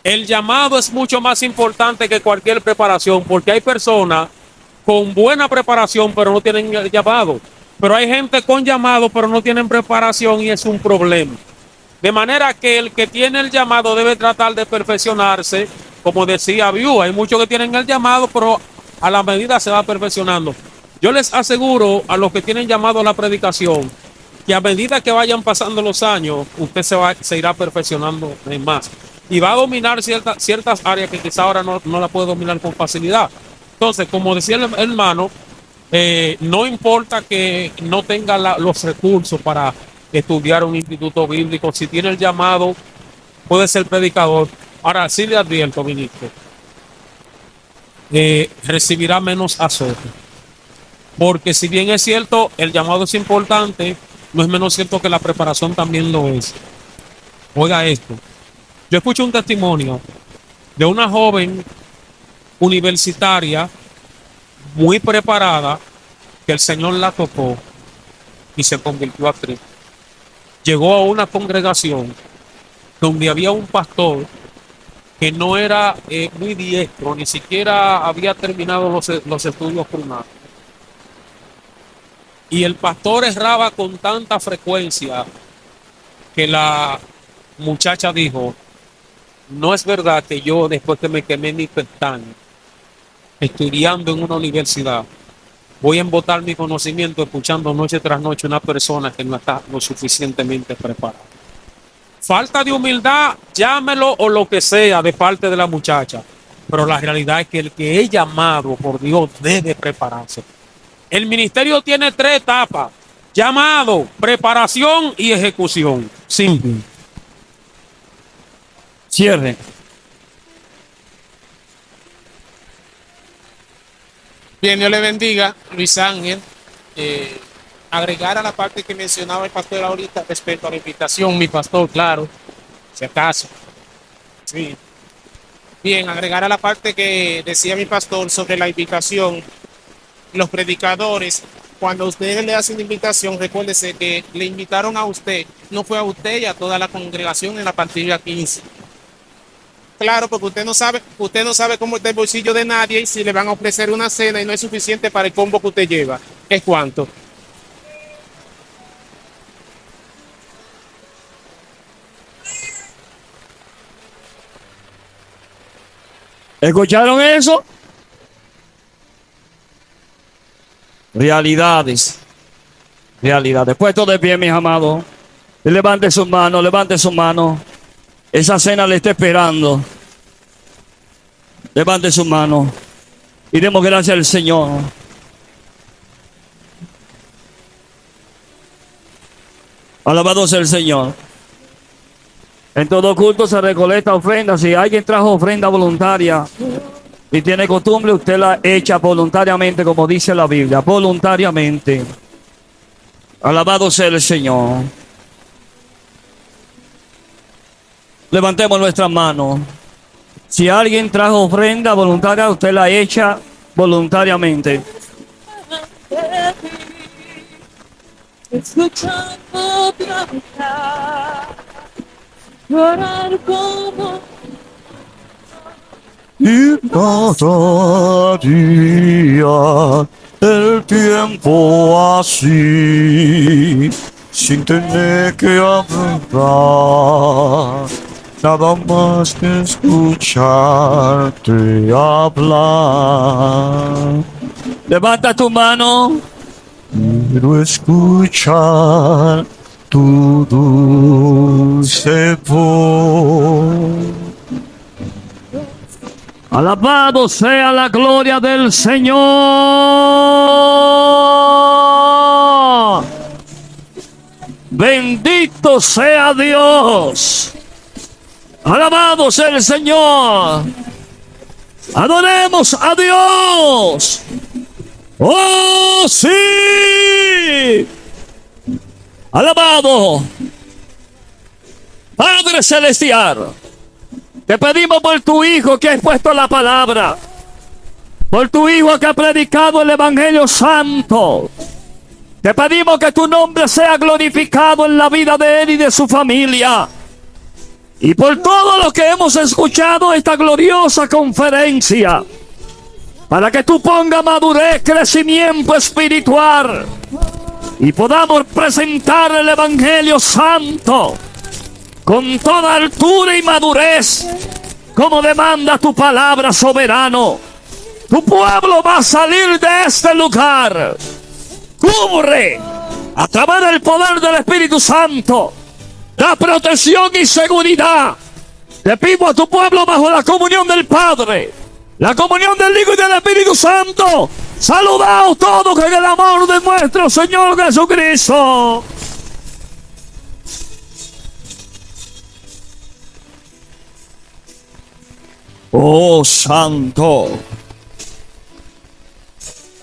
El llamado es mucho más importante que cualquier preparación porque hay personas con buena preparación pero no tienen el llamado. Pero hay gente con llamado pero no tienen preparación y es un problema. De manera que el que tiene el llamado debe tratar de perfeccionarse. Como decía View, hay muchos que tienen el llamado pero a la medida se va perfeccionando. Yo les aseguro a los que tienen llamado a la predicación que a medida que vayan pasando los años, usted se irá perfeccionando más. Y va a dominar ciertas áreas que quizá ahora no la puede dominar con facilidad. Entonces, como decía el hermano, no importa que no tenga los recursos para estudiar un instituto bíblico, si tiene el llamado, puede ser predicador. Ahora, sí le advierto, ministro, recibirá menos azote. Porque si bien es cierto, el llamado es importante, no es menos cierto que la preparación también lo es. Oiga esto. Yo escuché un testimonio de una joven universitaria muy preparada que el Señor la tocó y se convirtió a Cristo. Llegó a una congregación donde había un pastor que no era muy diestro, ni siquiera había terminado los estudios primarios. Y el pastor erraba con tanta frecuencia que la muchacha dijo, no es verdad que yo, después que me quemé mi pestaña, estudiando en una universidad, voy a embotar mi conocimiento escuchando noche tras noche una persona que no está lo suficientemente preparada. Falta de humildad, llámelo o lo que sea de parte de la muchacha. Pero la realidad es que el que es llamado por Dios debe prepararse. El ministerio tiene 3 etapas: llamado, preparación y ejecución. Simple. Cierre. Bien, Dios le bendiga, Luis Ángel. Agregar a la parte que mencionaba el pastor ahorita respecto a la invitación, mi pastor, claro, si acaso. Sí. Bien, agregar a la parte que decía mi pastor sobre la invitación. Los predicadores, cuando ustedes le hacen una invitación, recuérdese que le invitaron a usted, no fue a usted y a toda la congregación en la partida 15. Claro, porque usted no sabe cómo está el bolsillo de nadie y si le van a ofrecer una cena y no es suficiente para el combo que usted lleva. ¿Es cuánto? ¿Escucharon eso? Realidades. Realidades. Puesto de pie, mis amados. Levante su mano, levante su mano. Esa cena le está esperando. Levante su mano. Y demos gracias al Señor. Alabado sea el Señor. En todo culto se recolecta ofrenda. Si alguien trajo ofrenda voluntaria y tiene costumbre, usted la echa voluntariamente, como dice la Biblia, voluntariamente. Alabado sea el Señor. Levantemos nuestras manos. Si alguien trajo ofrenda voluntaria, usted la echa voluntariamente. Escuchando tu hablar, llorar como Y cada día el tiempo así, sin tener que hablar, nada más que escucharte hablar. Levanta tu mano. Quiero escuchar tu dulce voz. Alabado sea la gloria del Señor. Bendito sea Dios. Alabado sea el Señor. Adoremos a Dios. ¡Oh, sí! Alabado Padre Celestial, te pedimos por tu Hijo que ha expuesto la palabra, por tu Hijo que ha predicado el Evangelio Santo. Te pedimos que tu nombre sea glorificado en la vida de él y de su familia, y por todo lo que hemos escuchado esta gloriosa conferencia, para que tú pongas madurez, crecimiento espiritual y podamos presentar el Evangelio Santo con toda altura y madurez, como demanda tu palabra, soberano. Tu pueblo va a salir de este lugar. Cubre a través del poder del Espíritu Santo, da protección y seguridad. Te pido a tu pueblo bajo la comunión del Padre, la comunión del Hijo y del Espíritu Santo. Saludaos todos en el amor de nuestro Señor Jesucristo. Oh Santo,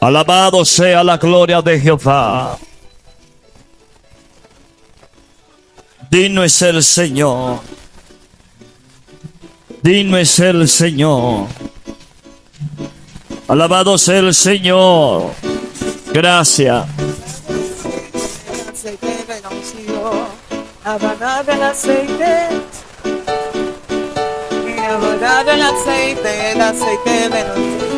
alabado sea la gloria de Jehová. Digno es el Señor. Digno es el Señor. Alabado sea el Señor. Gracias. abanado el aceite, y abanado el aceite de nuestro